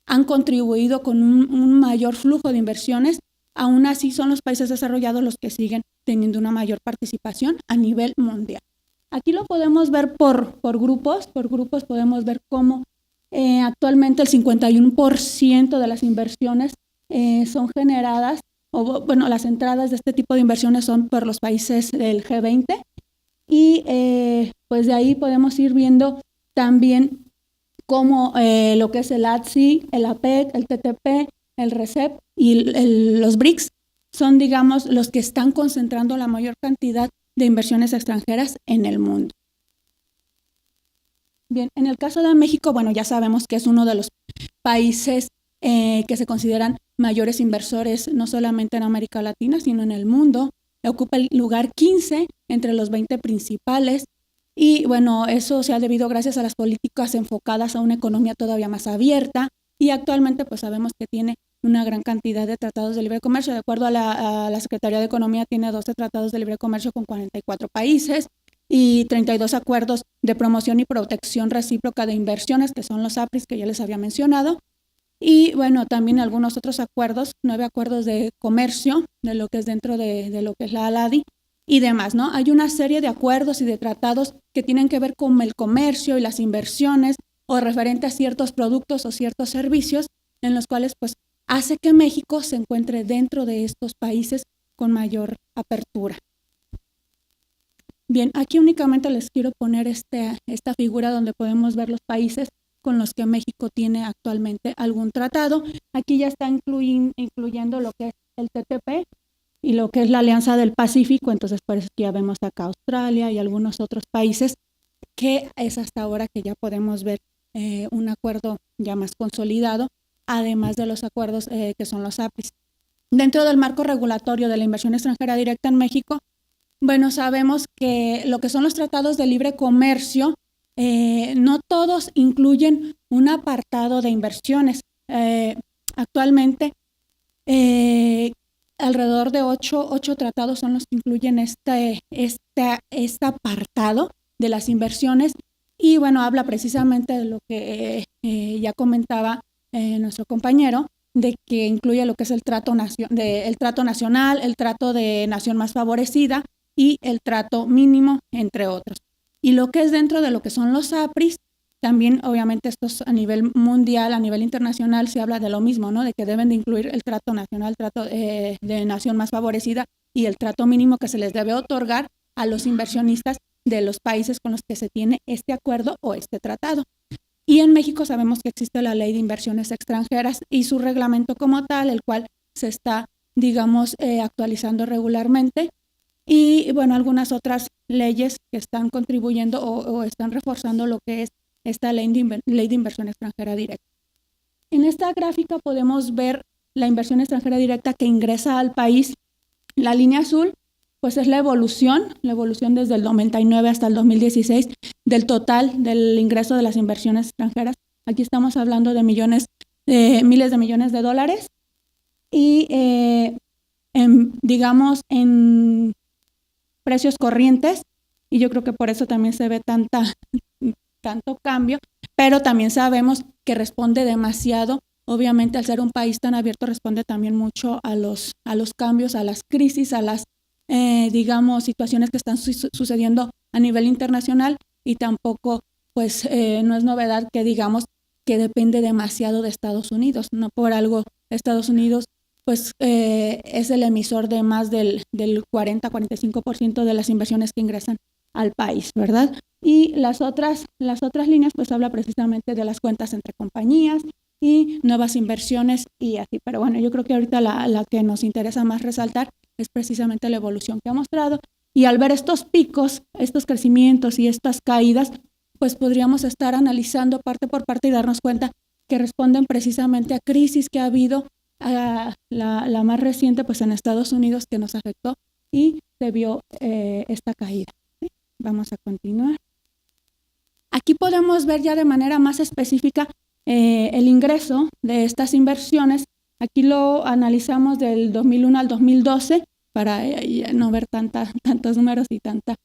han contribuido con un mayor flujo de inversiones, aún así son los países desarrollados los que siguen teniendo una mayor participación a nivel mundial. Aquí lo podemos ver por grupos podemos ver cómo actualmente el 51% de las inversiones son generadas, o bueno, las entradas de este tipo de inversiones son por los países del G20, y pues de ahí podemos ir viendo también cómo lo que es el ATSI, el APEC, el TTP, el RCEP y los BRICS son, digamos, los que están concentrando la mayor cantidad de inversiones extranjeras en el mundo. Bien, en el caso de México, bueno, ya sabemos que es uno de los países que se consideran mayores inversores, no solamente en América Latina, sino en el mundo. Ocupa el lugar 15 entre los 20 principales. Y bueno, eso se ha debido gracias a las políticas enfocadas a una economía todavía más abierta, y actualmente pues sabemos que tiene una gran cantidad de tratados de libre comercio. De acuerdo a la Secretaría de Economía, tiene 12 tratados de libre comercio con 44 países y 32 acuerdos de promoción y protección recíproca de inversiones, que son los APRIS, que ya les había mencionado. Y bueno, también algunos otros acuerdos, 9 acuerdos de comercio, de lo que es dentro de lo que es la ALADI y demás, ¿no? Hay una serie de acuerdos y de tratados que tienen que ver con el comercio y las inversiones, o referente a ciertos productos o ciertos servicios, en los cuales pues hace que México se encuentre dentro de estos países con mayor apertura. Bien, aquí únicamente les quiero poner esta figura donde podemos ver los países con los que México tiene actualmente algún tratado. Aquí ya está incluyendo lo que es el TTP y lo que es la Alianza del Pacífico. Entonces por eso ya vemos acá Australia y algunos otros países, que es hasta ahora que ya podemos ver un acuerdo ya más consolidado, además de los acuerdos que son los APRIS. Dentro del marco regulatorio de la inversión extranjera directa en México, bueno, sabemos que lo que son los tratados de libre comercio, no todos incluyen un apartado de inversiones. Actualmente, alrededor de 8 tratados son los que incluyen este apartado de las inversiones, Y bueno, habla precisamente de lo que ya comentaba nuestro compañero, de que incluye lo que es el trato nacional, el trato de nación más favorecida y el trato mínimo, entre otros. Y lo que es dentro de lo que son los APRIS, también obviamente estos a nivel mundial, a nivel internacional, se habla de lo mismo, ¿no? De que deben de incluir el trato nacional, el trato de nación más favorecida y el trato mínimo que se les debe otorgar a los inversionistas de los países con los que se tiene este acuerdo o este tratado. Y en México sabemos que existe la Ley de Inversiones Extranjeras y su reglamento como tal, el cual se está, digamos, actualizando regularmente. Y bueno, algunas otras leyes que están contribuyendo o están reforzando lo que es esta ley de inversión extranjera directa. En esta gráfica podemos ver la inversión extranjera directa que ingresa al país. La línea azul, pues es la evolución desde el 99 hasta el 2016 del total del ingreso de las inversiones extranjeras. Aquí estamos hablando de miles de millones de dólares y digamos en precios corrientes, y yo creo que por eso también se ve tanto cambio, pero también sabemos que responde demasiado. Obviamente, al ser un país tan abierto, responde también mucho a los cambios, a las crisis, a las, digamos, situaciones que están sucediendo a nivel internacional, y tampoco, pues, no es novedad que digamos que depende demasiado de Estados Unidos. No por algo Estados Unidos, pues, es el emisor de más del 40-45% de las inversiones que ingresan al país, ¿verdad? Y las otras líneas, pues, habla precisamente de las cuentas entre compañías y nuevas inversiones y así. Pero bueno, yo creo que ahorita la que nos interesa más resaltar es precisamente la evolución que ha mostrado. Y al ver estos picos, estos crecimientos y estas caídas, pues podríamos estar analizando parte por parte y darnos cuenta que responden precisamente a crisis que ha habido, a la más reciente, pues en Estados Unidos, que nos afectó y se vio esta caída. ¿Sí? Vamos a continuar. Aquí podemos ver ya de manera más específica el ingreso de estas inversiones. Aquí lo analizamos del 2001 al 2012 para no ver tantos números y tanta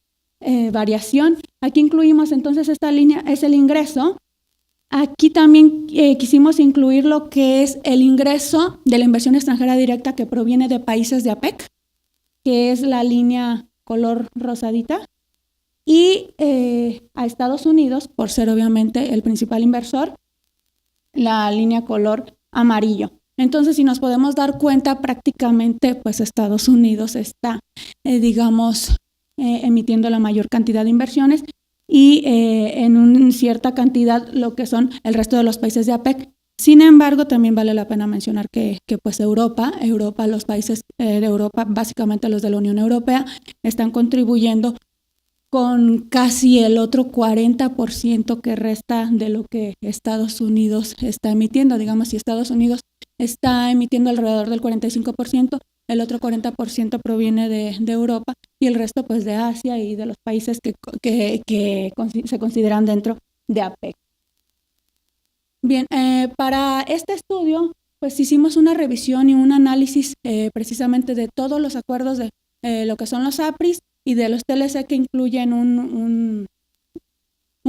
variación. Aquí incluimos entonces esta línea, es el ingreso. Aquí también quisimos incluir lo que es el ingreso de la inversión extranjera directa que proviene de países de APEC, que es la línea color rosadita, y a Estados Unidos, por ser obviamente el principal inversor, la línea color amarillo. Entonces, si nos podemos dar cuenta, prácticamente pues Estados Unidos está, digamos, emitiendo la mayor cantidad de inversiones y en una cierta cantidad lo que son el resto de los países de APEC. Sin embargo, también vale la pena mencionar que pues Europa, los países de Europa, básicamente los de la Unión Europea, están contribuyendo con casi el otro 40% que resta de lo que Estados Unidos está emitiendo. Digamos, si Estados Unidos está emitiendo alrededor del 45%, el otro 40% proviene de Europa y el resto pues de Asia y de los países que se consideran dentro de APEC. Bien, para este estudio pues hicimos una revisión y un análisis precisamente de todos los acuerdos de lo que son los APRIS y de los TLC que incluyen un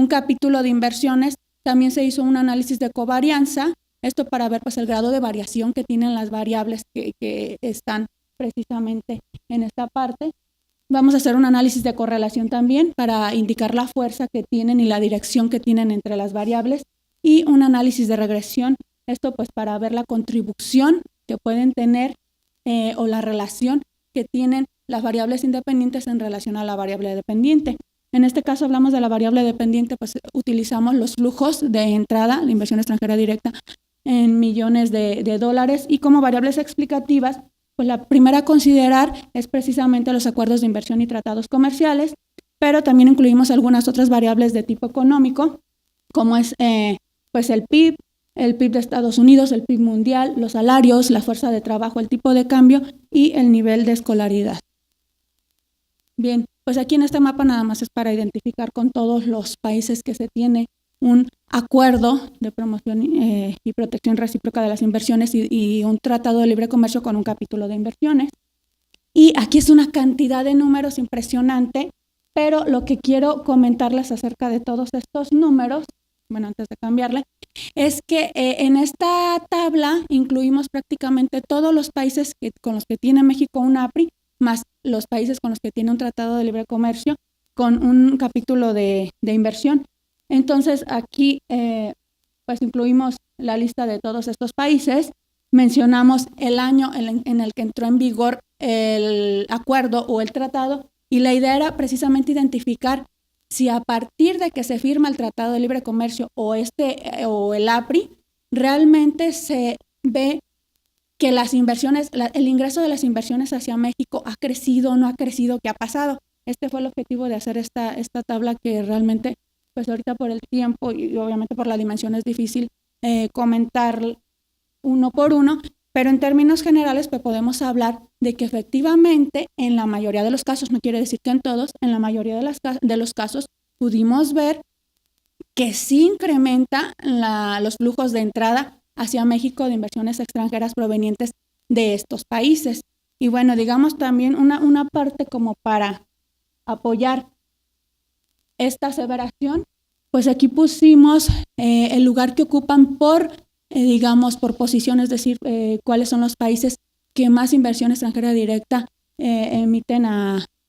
capítulo de inversiones. También se hizo un análisis de covarianza, esto para ver pues el grado de variación que tienen las variables que están precisamente en esta parte. Vamos a hacer un análisis de correlación también para indicar la fuerza que tienen y la dirección que tienen entre las variables, y un análisis de regresión, esto pues para ver la contribución que pueden tener o la relación que tienen las variables independientes en relación a la variable dependiente. En este caso hablamos de la variable dependiente, pues utilizamos los flujos de entrada, la inversión extranjera directa en millones de dólares, y como variables explicativas, pues la primera a considerar es precisamente los acuerdos de inversión y tratados comerciales, pero también incluimos algunas otras variables de tipo económico, como es pues el PIB de Estados Unidos, el PIB mundial, los salarios, la fuerza de trabajo, el tipo de cambio y el nivel de escolaridad. Bien, pues aquí en este mapa nada más es para identificar con todos los países que se tiene un acuerdo de promoción y protección recíproca de las inversiones y un tratado de libre comercio con un capítulo de inversiones. Y aquí es una cantidad de números impresionante pero lo que quiero comentarles acerca de todos estos números, bueno, antes de cambiarle, es que en esta tabla incluimos prácticamente todos los países con los que tiene México un APRI, más los países con los que tiene un tratado de libre comercio, con un capítulo de inversión. Entonces, aquí pues incluimos la lista de todos estos países, mencionamos el año en el que entró en vigor el acuerdo o el tratado, y la idea era precisamente identificar si a partir de que se firma el Tratado de Libre Comercio o el APRI, realmente se ve que las inversiones, el ingreso de las inversiones hacia México ha crecido o no ha crecido, qué ha pasado. Este fue el objetivo de hacer esta tabla, que realmente, pues ahorita por el tiempo y obviamente por la dimensión es difícil comentar uno por uno, pero en términos generales pues podemos hablar de que efectivamente en la mayoría de los casos, no quiere decir que en todos, en la mayoría de los casos pudimos ver que sí incrementa los flujos de entrada hacia México de inversiones extranjeras provenientes de estos países. Y bueno, digamos también una parte como para apoyar esta aseveración, pues aquí pusimos el lugar que ocupan digamos, por posición, es decir, cuáles son los países que más inversión extranjera directa emiten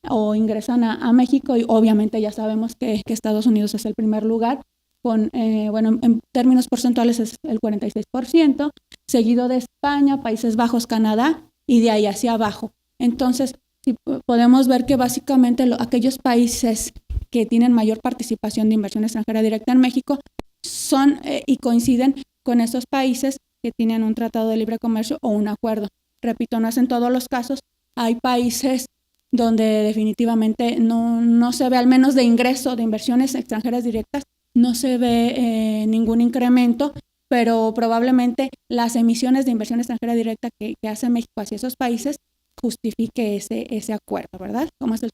o ingresan a México, y obviamente ya sabemos que Estados Unidos es el primer lugar, bueno, en términos porcentuales es el 46%, seguido de España, Países Bajos, Canadá, y de ahí hacia abajo. Entonces, sí, podemos ver que básicamente aquellos países que tienen mayor participación de inversión extranjera directa en México son y coinciden con esos países que tienen un tratado de libre comercio o un acuerdo. Repito, no es en todos los casos. Hay países donde definitivamente no se ve, al menos de ingreso de inversiones extranjeras directas, no se ve ningún incremento, pero probablemente las emisiones de inversión extranjera directa que hace México hacia esos países justifique ese acuerdo, ¿verdad? Como es el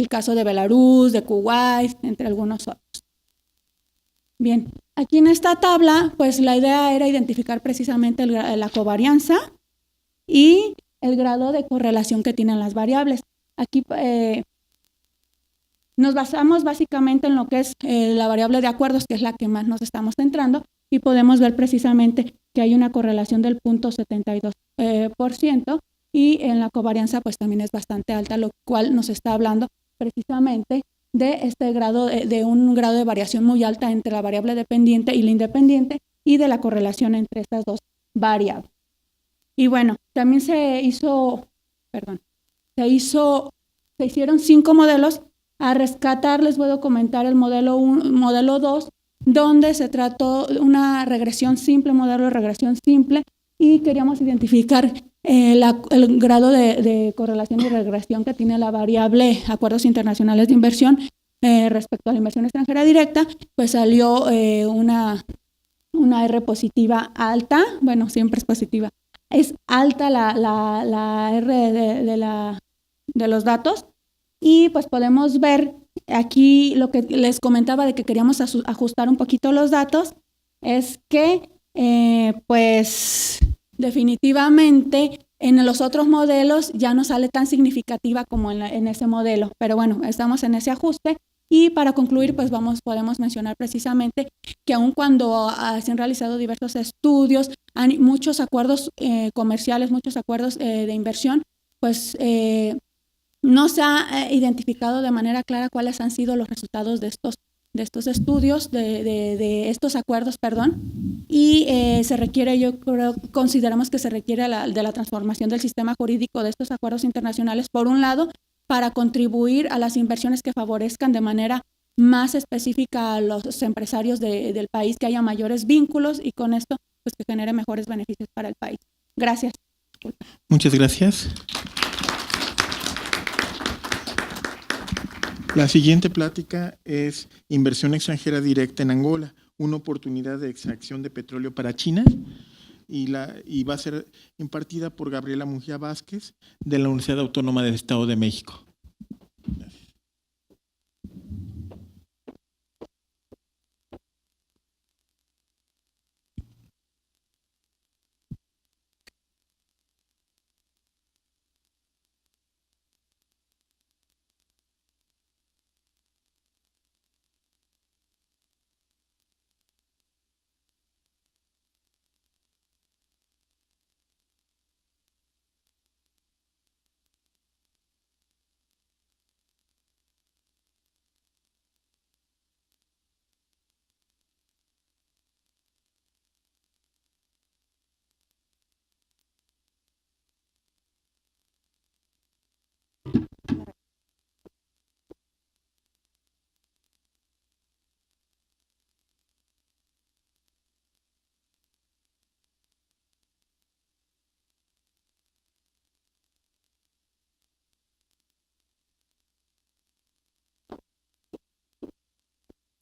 caso de Belarus, de Kuwait, entre algunos otros. Bien, aquí en esta tabla, pues la idea era identificar precisamente la covarianza y el grado de correlación que tienen las variables. Aquí nos basamos básicamente en lo que es la variable de acuerdos, que es la que más nos estamos centrando, y podemos ver precisamente que hay una correlación del 0.72%, y en la covarianza pues también es bastante alta, lo cual nos está hablando precisamente de este grado, de un grado de variación muy alta entre la variable dependiente y la independiente, y de la correlación entre estas dos variables. Y bueno, también se hicieron 5 modelos. A rescatar les puedo comentar el modelo 2, donde se trató una regresión simple, modelo de regresión simple, y queríamos identificar el grado de correlación y regresión que tiene la variable acuerdos internacionales de inversión respecto a la inversión extranjera directa. Pues salió una R positiva alta, bueno, siempre es positiva, es alta la R de los datos, y pues podemos ver aquí lo que les comentaba de que queríamos ajustar un poquito los datos, es que pues definitivamente en los otros modelos ya no sale tan significativa como en ese modelo, pero bueno, estamos en ese ajuste. Y para concluir, pues podemos mencionar precisamente que aun cuando se han realizado diversos estudios, hay muchos acuerdos comerciales, muchos acuerdos de inversión, pues no se ha identificado de manera clara cuáles han sido los resultados de estos estudios, de estos acuerdos, perdón, y se requiere, consideramos que se requiere de la transformación del sistema jurídico de estos acuerdos internacionales, por un lado, para contribuir a las inversiones que favorezcan de manera más específica a los empresarios del país, que haya mayores vínculos, y con esto pues que genere mejores beneficios para el país. Gracias. Muchas gracias. La siguiente plática es inversión extranjera directa en Angola, una oportunidad de extracción de petróleo para China, y va a ser impartida por Gabriela Mujía Vázquez, de la Universidad Autónoma del Estado de México. Gracias.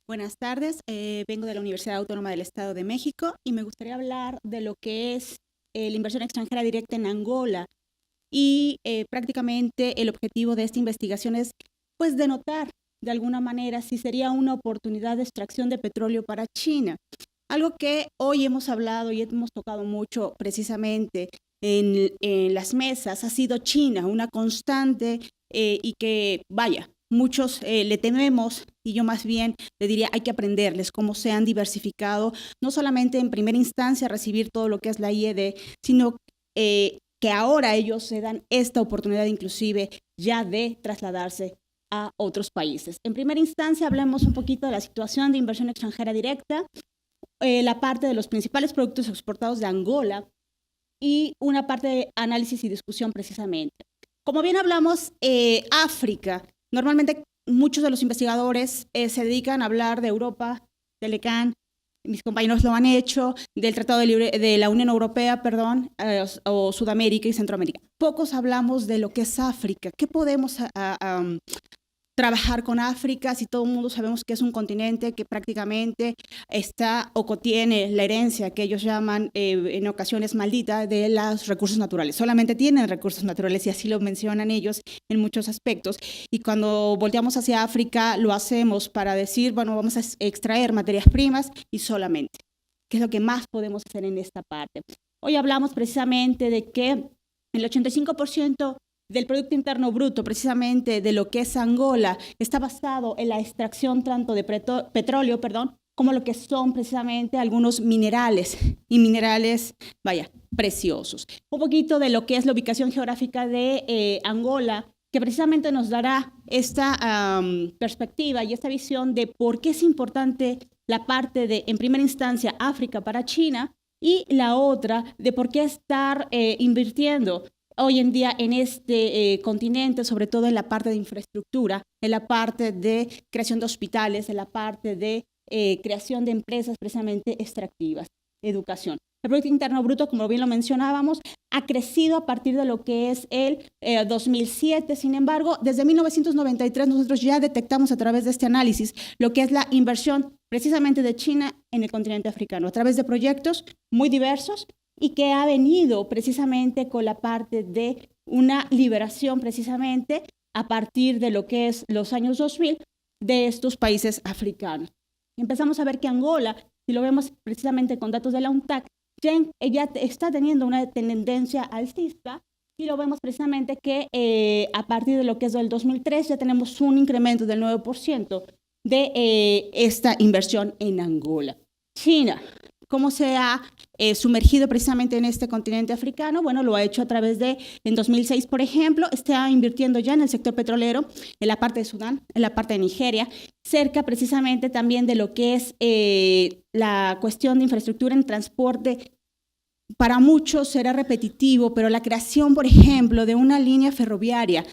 Buenas tardes, vengo de la Universidad Autónoma del Estado de México y me gustaría hablar de lo que es la inversión extranjera directa en Angola y prácticamente el objetivo de esta investigación es pues denotar de alguna manera si sería una oportunidad de extracción de petróleo para China. Algo que hoy hemos hablado y hemos tocado mucho precisamente en las mesas ha sido China, una constante y que vaya, muchos le tememos y yo más bien le diría hay que aprenderles cómo se han diversificado, no solamente en primera instancia recibir todo lo que es la IED, sino que ahora ellos se dan esta oportunidad inclusive ya de trasladarse a otros países. En primera instancia hablemos un poquito de la situación de inversión extranjera directa, la parte de los principales productos exportados de Angola y una parte de análisis y discusión precisamente. Como bien hablamos, África, normalmente muchos de los investigadores se dedican a hablar de Europa, del ECAN, mis compañeros lo han hecho, del Tratado de la Unión Europea, o Sudamérica y Centroamérica. Pocos hablamos de lo que es África. ¿Qué podemos trabajar con África si todo el mundo sabemos que es un continente que prácticamente está o contiene la herencia que ellos llaman en ocasiones maldita de los recursos naturales? Solamente tienen recursos naturales y así lo mencionan ellos en muchos aspectos. Y cuando volteamos hacia África lo hacemos para decir, bueno, vamos a extraer materias primas y solamente, que es lo que más podemos hacer en esta parte. Hoy hablamos precisamente de que el 85% del Producto Interno Bruto, precisamente de lo que es Angola, está basado en la extracción tanto de petróleo, como lo que son precisamente algunos minerales, y minerales, vaya, preciosos. Un poquito de lo que es la ubicación geográfica de Angola, que precisamente nos dará esta perspectiva y esta visión de por qué es importante la parte de, en primera instancia, África para China, y la otra de por qué estar invirtiendo hoy en día en este continente, sobre todo en la parte de infraestructura, en la parte de creación de hospitales, en la parte de creación de empresas precisamente extractivas, educación. El Producto Interno Bruto, como bien lo mencionábamos, ha crecido a partir de lo que es el 2007. Sin embargo, desde 1993 nosotros ya detectamos a través de este análisis lo que es la inversión precisamente de China en el continente africano, a través de proyectos muy diversos, y que ha venido precisamente con la parte de una liberación precisamente a partir de lo que es los años 2000 de estos países africanos. Empezamos a ver que Angola, si lo vemos precisamente con datos de la UNTAC, ya está teniendo una tendencia alcista y lo vemos precisamente que a partir de lo que es del 2003 ya tenemos un incremento del 9% de esta inversión en Angola. China, ¿cómo se ha sumergido precisamente en este continente africano? Bueno, lo ha hecho a través de, en 2006, por ejemplo, está invirtiendo ya en el sector petrolero, en la parte de Sudán, en la parte de Nigeria, cerca precisamente también de lo que es la cuestión de infraestructura en transporte. Para muchos será repetitivo, pero la creación, por ejemplo, de una línea ferroviaria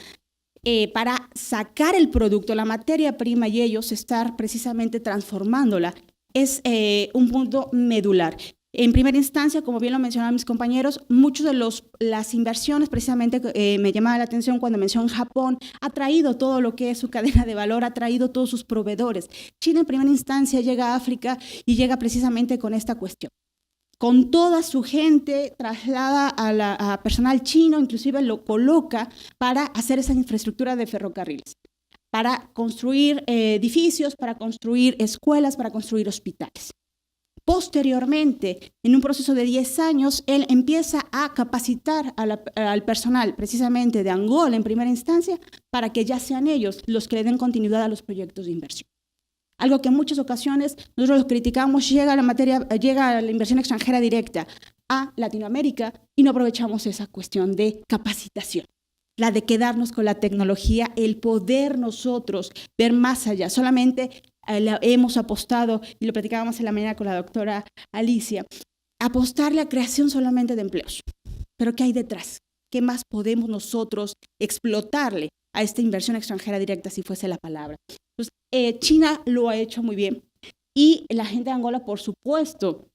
para sacar el producto, la materia prima y ellos estar precisamente transformándola, es un punto medular. En primera instancia, como bien lo mencionaban mis compañeros, muchos de las inversiones, precisamente me llamaba la atención cuando mencionó Japón, ha traído todo lo que es su cadena de valor, ha traído todos sus proveedores. China en primera instancia llega a África y llega precisamente con esta cuestión. Con toda su gente traslada a personal chino, inclusive lo coloca para hacer esa infraestructura de ferrocarriles, para construir edificios, para construir escuelas, para construir hospitales. Posteriormente, en un proceso de 10 años, él empieza a capacitar al personal precisamente de Angola en primera instancia para que ya sean ellos los que le den continuidad a los proyectos de inversión. Algo que en muchas ocasiones nosotros lo criticamos, llega la inversión extranjera directa a Latinoamérica y no aprovechamos esa cuestión de capacitación. La de quedarnos con la tecnología, el poder nosotros ver más allá. Solamente hemos apostado, y lo platicábamos en la mañana con la doctora Alicia, apostarle a creación solamente de empleos. Pero ¿qué hay detrás? ¿Qué más podemos nosotros explotarle a esta inversión extranjera directa, si fuese la palabra? Entonces, China lo ha hecho muy bien y la gente de Angola, por supuesto,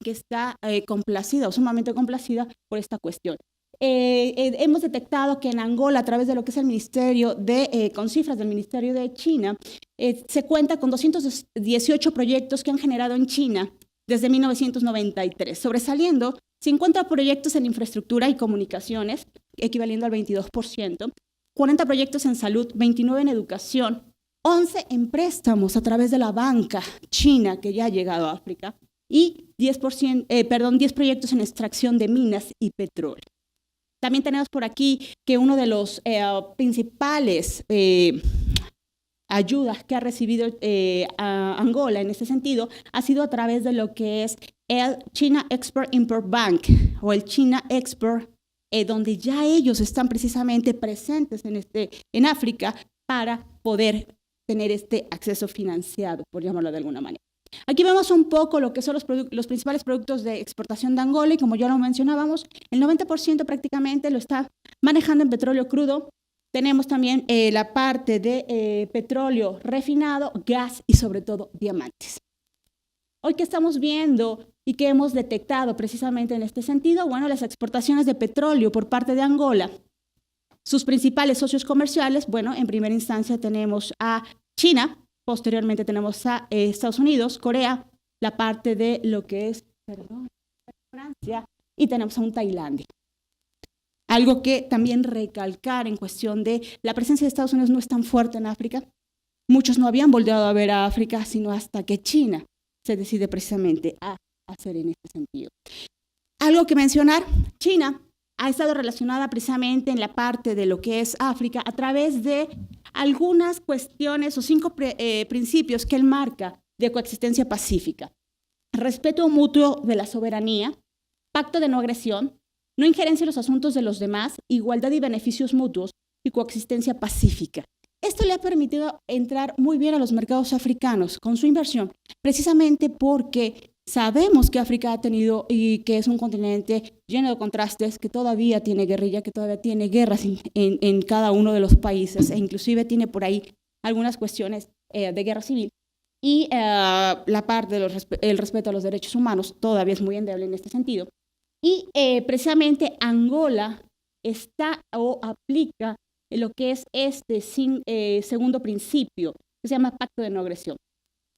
que está complacida o sumamente complacida por esta cuestión. hemos detectado que en Angola, a través de lo que es el Ministerio con cifras del Ministerio de China, se cuenta con 218 proyectos que han generado en China desde 1993, sobresaliendo 50 proyectos en infraestructura y comunicaciones, equivaliendo al 22%, 40 proyectos en salud, 29 en educación, 11 en préstamos a través de la banca china que ya ha llegado a África y 10 proyectos en extracción de minas y petróleo. También tenemos por aquí que uno de los principales ayudas que ha recibido a Angola en este sentido ha sido a través de lo que es el China Export-Import Bank o el China Export, donde ya ellos están precisamente presentes en África para poder tener este acceso financiado, por llamarlo de alguna manera. Aquí vemos un poco lo que son los principales productos de exportación de Angola y como ya lo mencionábamos, el 90% prácticamente lo está manejando en petróleo crudo. Tenemos también la parte de petróleo refinado, gas y sobre todo diamantes. Hoy que estamos viendo y que hemos detectado precisamente en este sentido, bueno, las exportaciones de petróleo por parte de Angola. Sus principales socios comerciales, bueno, en primera instancia tenemos a China, posteriormente tenemos a Estados Unidos, Corea, la parte de lo que es, Francia, y tenemos a un Tailandia. Algo que también recalcar en cuestión de la presencia de Estados Unidos no es tan fuerte en África. Muchos no habían volteado a ver a África, sino hasta que China se decide precisamente a hacer en este sentido. Algo que mencionar, China ha estado relacionada precisamente en la parte de lo que es África a través de algunas cuestiones o 5 principios que él marca de coexistencia pacífica. Respeto mutuo de la soberanía, pacto de no agresión, no injerencia en los asuntos de los demás, igualdad y beneficios mutuos y coexistencia pacífica. Esto le ha permitido entrar muy bien a los mercados africanos con su inversión, precisamente porque sabemos que África ha tenido y que es un continente lleno de contrastes, que todavía tiene guerrilla, que todavía tiene guerras en cada uno de los países e inclusive tiene por ahí algunas cuestiones de guerra civil. Y la parte del respeto a los derechos humanos todavía es muy endeble en este sentido. Y precisamente Angola está o aplica lo que es este segundo principio, que se llama pacto de no agresión,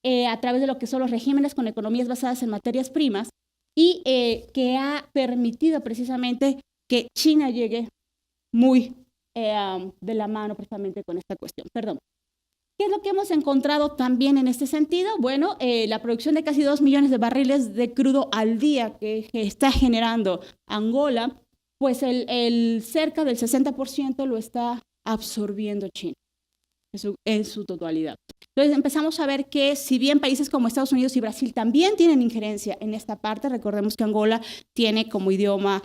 a través de lo que son los regímenes con economías basadas en materias primas y que ha permitido precisamente que China llegue muy de la mano precisamente con esta cuestión. Perdón. ¿Qué es lo que hemos encontrado también en este sentido? Bueno, la producción de casi 2 millones de barriles de crudo al día que está generando Angola, pues cerca del 60% lo está absorbiendo China en su totalidad. Entonces empezamos a ver que si bien países como Estados Unidos y Brasil también tienen injerencia en esta parte, recordemos que Angola tiene como idioma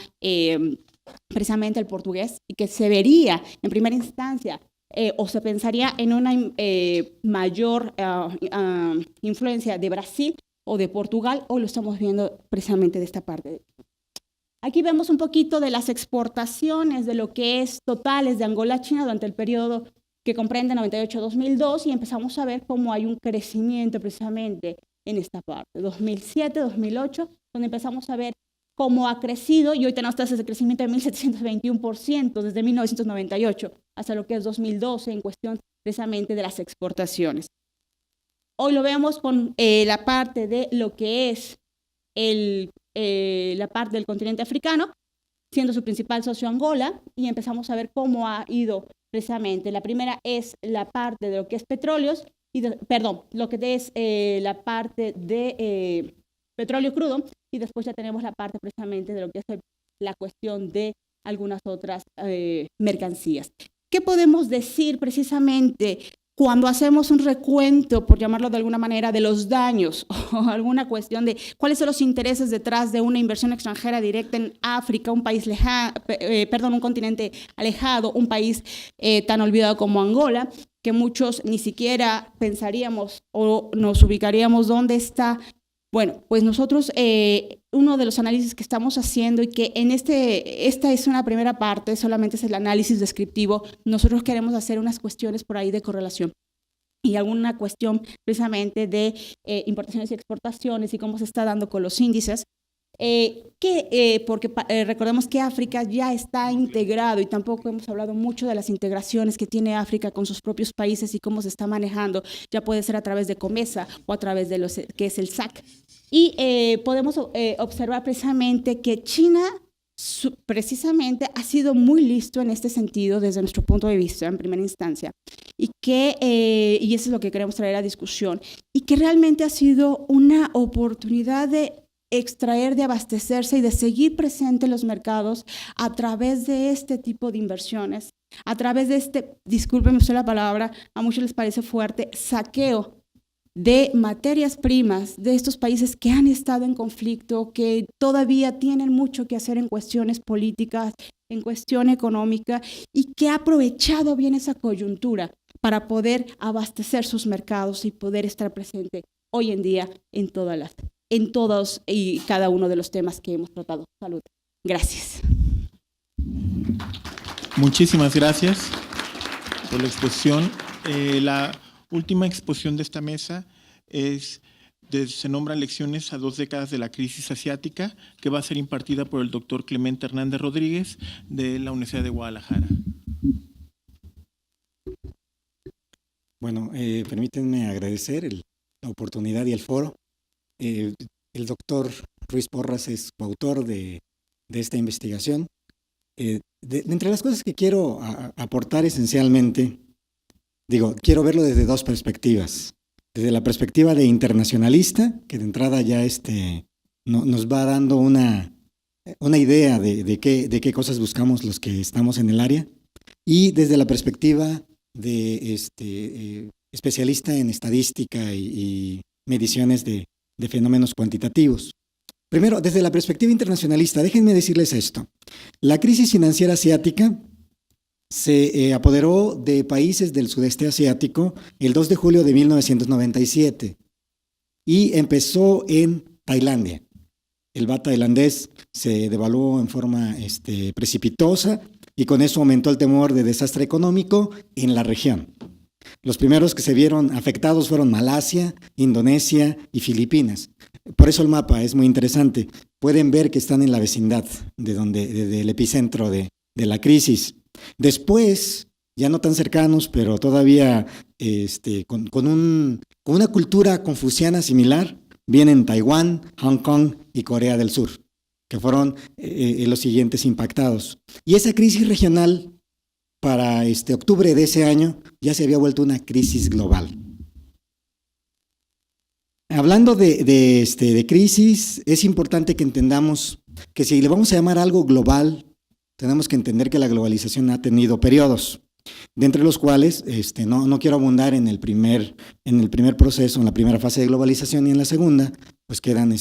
precisamente el portugués y que se vería en primera instancia o se pensaría en una mayor influencia de Brasil o de Portugal, o lo estamos viendo precisamente de esta parte. Aquí vemos un poquito de las exportaciones de lo que es totales de Angola a China durante el periodo que comprende 98-2002 y empezamos a ver cómo hay un crecimiento precisamente en esta parte, 2007-2008, donde empezamos a ver cómo ha crecido y hoy tenemos tasas de crecimiento de 1.721% desde 1998 hasta lo que es 2012 en cuestión precisamente de las exportaciones. Hoy lo vemos con la parte de lo que es la parte del continente africano, siendo su principal socio Angola, y empezamos a ver cómo ha ido precisamente. La primera es la parte de lo que es petróleos, lo que es la parte de petróleo crudo, y después ya tenemos la parte precisamente de lo que es la cuestión de algunas otras mercancías. ¿Qué podemos decir precisamente cuando hacemos un recuento, por llamarlo de alguna manera, de los daños o alguna cuestión de cuáles son los intereses detrás de una inversión extranjera directa en África, un país un continente alejado, un país tan olvidado como Angola, que muchos ni siquiera pensaríamos o nos ubicaríamos dónde está? Bueno, pues nosotros, uno de los análisis que estamos haciendo y que en esta es una primera parte, solamente es el análisis descriptivo, nosotros queremos hacer unas cuestiones por ahí de correlación y alguna cuestión precisamente de importaciones y exportaciones y cómo se está dando con los índices. Porque recordemos que África ya está integrado y tampoco hemos hablado mucho de las integraciones que tiene África con sus propios países y cómo se está manejando, ya puede ser a través de COMESA o a través de que es el SAC. Y podemos observar precisamente que China precisamente ha sido muy listo en este sentido desde nuestro punto de vista en primera instancia y eso es lo que queremos traer a discusión y que realmente ha sido una oportunidad de extraer, de abastecerse y de seguir presente en los mercados a través de este tipo de inversiones, a través de discúlpenme usted la palabra, a muchos les parece fuerte, saqueo de materias primas de estos países que han estado en conflicto, que todavía tienen mucho que hacer en cuestiones políticas, en cuestión económica, y que ha aprovechado bien esa coyuntura para poder abastecer sus mercados y poder estar presente hoy en día en todos y cada uno de los temas que hemos tratado. Salud. Gracias. Muchísimas gracias por la exposición. La última exposición de esta mesa se nombra Lecciones a 2 décadas de la crisis asiática, que va a ser impartida por el doctor Clemente Hernández Rodríguez de la Universidad de Guadalajara. Bueno, permítanme agradecer la oportunidad y el foro. El doctor Ruiz Porras es coautor de esta investigación. Entre las cosas que quiero aportar esencialmente, quiero verlo desde 2 perspectivas. Desde la perspectiva de internacionalista, que de entrada ya nos va dando una idea de qué cosas buscamos los que estamos en el área, y desde la perspectiva de especialista en estadística y mediciones de fenómenos cuantitativos. Primero, desde la perspectiva internacionalista, déjenme decirles esto. La crisis financiera asiática se apoderó de países del sudeste asiático el 2 de julio de 1997 y empezó en Tailandia. El baht tailandés se devaluó en forma precipitosa y con eso aumentó el temor de desastre económico en la región. Los primeros que se vieron afectados fueron Malasia, Indonesia y Filipinas. Por eso el mapa es muy interesante. Pueden ver que están en la vecindad del epicentro de la crisis. Después, ya no tan cercanos, pero todavía con una cultura confuciana similar, vienen Taiwán, Hong Kong y Corea del Sur, que fueron los siguientes impactados. Y esa crisis regional, para octubre de ese año, ya se había vuelto una crisis global. Hablando de crisis, es importante que entendamos que si le vamos a llamar algo global, tenemos que entender que la globalización ha tenido periodos, de entre los cuales no quiero abundar en el primer proceso, en la primera fase de globalización y en la segunda, pues quedan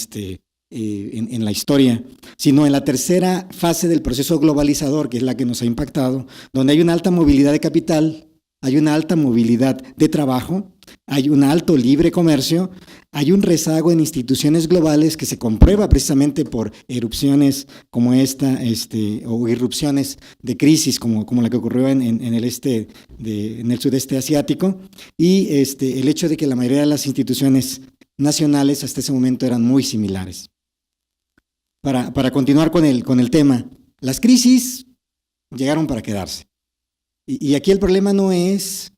en la historia, sino en la tercera fase del proceso globalizador, que es la que nos ha impactado, donde hay una alta movilidad de capital, hay una alta movilidad de trabajo, hay un alto libre comercio, hay un rezago en instituciones globales que se comprueba precisamente por erupciones como esta, o irrupciones de crisis como la que ocurrió en el sudeste asiático, y el hecho de que la mayoría de las instituciones nacionales hasta ese momento eran muy similares. Para continuar con el tema, las crisis llegaron para quedarse. Y aquí el problema no es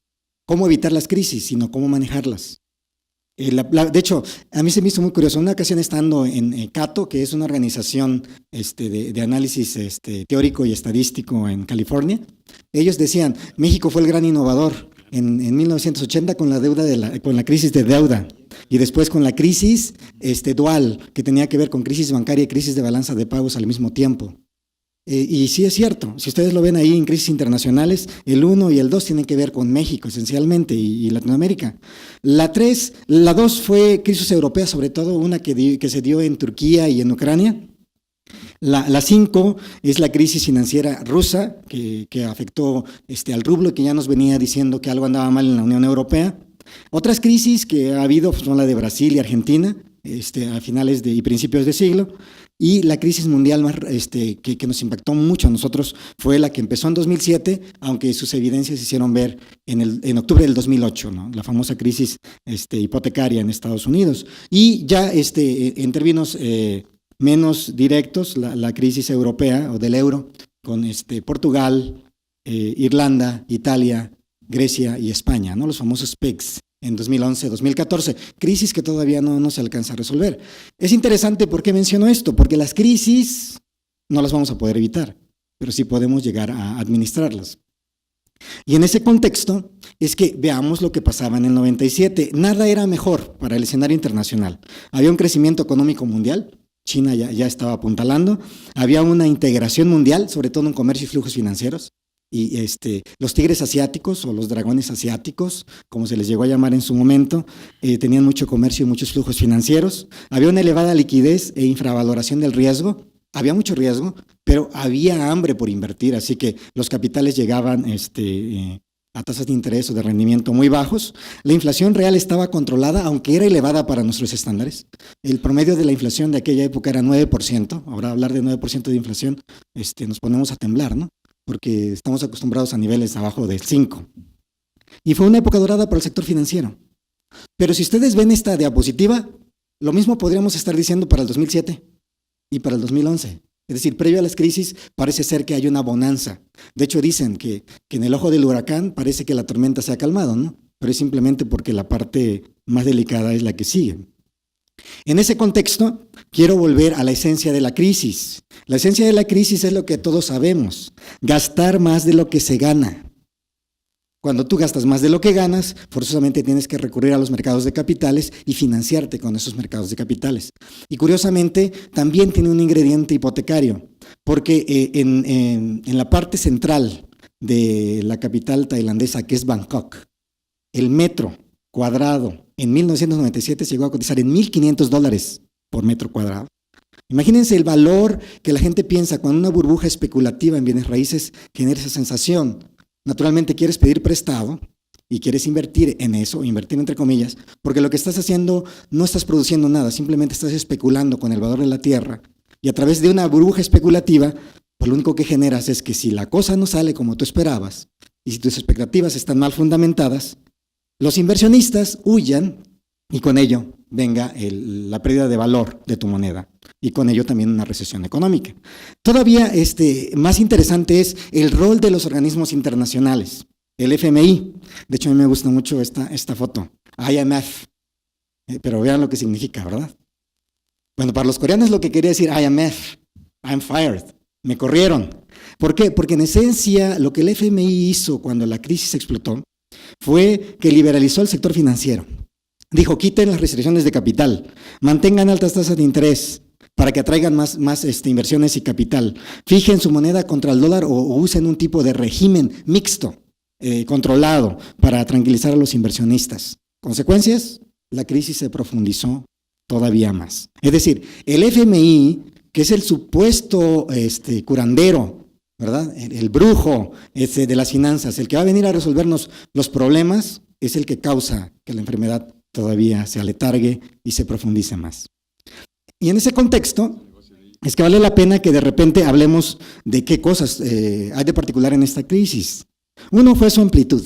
cómo evitar las crisis, sino cómo manejarlas. De hecho, a mí se me hizo muy curioso. Una ocasión estando en Cato, que es una organización de análisis teórico y estadístico en California, ellos decían, México fue el gran innovador en 1980 con la crisis de deuda y después con la crisis dual, que tenía que ver con crisis bancaria y crisis de balanza de pagos al mismo tiempo. Y sí es cierto, si ustedes lo ven ahí en crisis internacionales, el 1 y el 2 tienen que ver con México esencialmente y Latinoamérica. La 2 fue crisis europea, sobre todo una que se dio en Turquía y en Ucrania. La 5 es la crisis financiera rusa que afectó al rublo, que ya nos venía diciendo que algo andaba mal en la Unión Europea. Otras crisis que ha habido son la de Brasil y Argentina, a finales y principios de siglo. Y la crisis mundial más, que nos impactó mucho a nosotros fue la que empezó en 2007, aunque sus evidencias se hicieron ver en octubre del 2008, ¿no? La famosa crisis hipotecaria en Estados Unidos. Y ya en términos menos directos, la crisis europea o del euro, con Portugal, Irlanda, Italia, Grecia y España, ¿no? Los famosos PEGs en 2011-2014, crisis que todavía no se alcanza a resolver. Es interesante por qué menciono esto, porque las crisis no las vamos a poder evitar, pero sí podemos llegar a administrarlas. Y en ese contexto es que veamos lo que pasaba en el 97. Nada era mejor para el escenario internacional. Había un crecimiento económico mundial, China ya estaba apuntalando, había una integración mundial, sobre todo en comercio y flujos financieros, y los tigres asiáticos o los dragones asiáticos, como se les llegó a llamar en su momento, tenían mucho comercio y muchos flujos financieros, había una elevada liquidez e infravaloración del riesgo. Había mucho riesgo, pero había hambre por invertir, así que los capitales llegaban a tasas de interés o de rendimiento muy bajos. La inflación real estaba controlada, aunque era elevada para nuestros estándares. El promedio de la inflación de aquella época era 9%. Ahora hablar de 9% de inflación, nos ponemos a temblar, ¿no? Porque estamos acostumbrados a niveles abajo del 5%. Y fue una época dorada para el sector financiero. Pero si ustedes ven esta diapositiva, lo mismo podríamos estar diciendo para el 2007. Y para el 2011. Es decir, previo a las crisis parece ser que hay una bonanza. De hecho, dicen que en el ojo del huracán parece que la tormenta se ha calmado, ¿no? Pero es simplemente porque la parte más delicada es la que sigue. En ese contexto, quiero volver a la esencia de la crisis. La esencia de la crisis es lo que todos sabemos: gastar más de lo que se gana. Cuando tú gastas más de lo que ganas, forzosamente tienes que recurrir a los mercados de capitales y financiarte con esos mercados de capitales. Y curiosamente, también tiene un ingrediente hipotecario, porque en la parte central de la capital tailandesa, que es Bangkok, el metro cuadrado en 1997 llegó a cotizar en $1,500 por metro cuadrado. Imagínense el valor que la gente piensa cuando una burbuja especulativa en bienes raíces genera esa sensación. Naturalmente quieres pedir prestado y quieres invertir en eso, invertir entre comillas, porque lo que estás haciendo no estás produciendo nada, simplemente estás especulando con el valor de la tierra y a través de una burbuja especulativa, pues lo único que generas es que si la cosa no sale como tú esperabas y si tus expectativas están mal fundamentadas, los inversionistas huyan y con ello venga la pérdida de valor de tu moneda y con ello también una recesión económica. Todavía más interesante es el rol de los organismos internacionales, el FMI. De hecho, a mí me gusta mucho esta foto, IMF, pero vean lo que significa, ¿verdad? Bueno, para los coreanos lo que quería decir IMF, I'm fired, me corrieron. ¿Por qué? Porque en esencia lo que el FMI hizo cuando la crisis explotó fue que liberalizó el sector financiero. Dijo, quiten las restricciones de capital, mantengan altas tasas de interés para que atraigan más inversiones y capital. Fijen su moneda contra el dólar o usen un tipo de régimen mixto, controlado, para tranquilizar a los inversionistas. ¿Consecuencias? La crisis se profundizó todavía más. Es decir, el FMI, que es el supuesto curandero, ¿verdad? El brujo de las finanzas, el que va a venir a resolvernos los problemas, es el que causa que la enfermedad todavía se aletargue y se profundice más. Y en ese contexto es que vale la pena que de repente hablemos de qué cosas hay de particular en esta crisis. Uno fue su amplitud.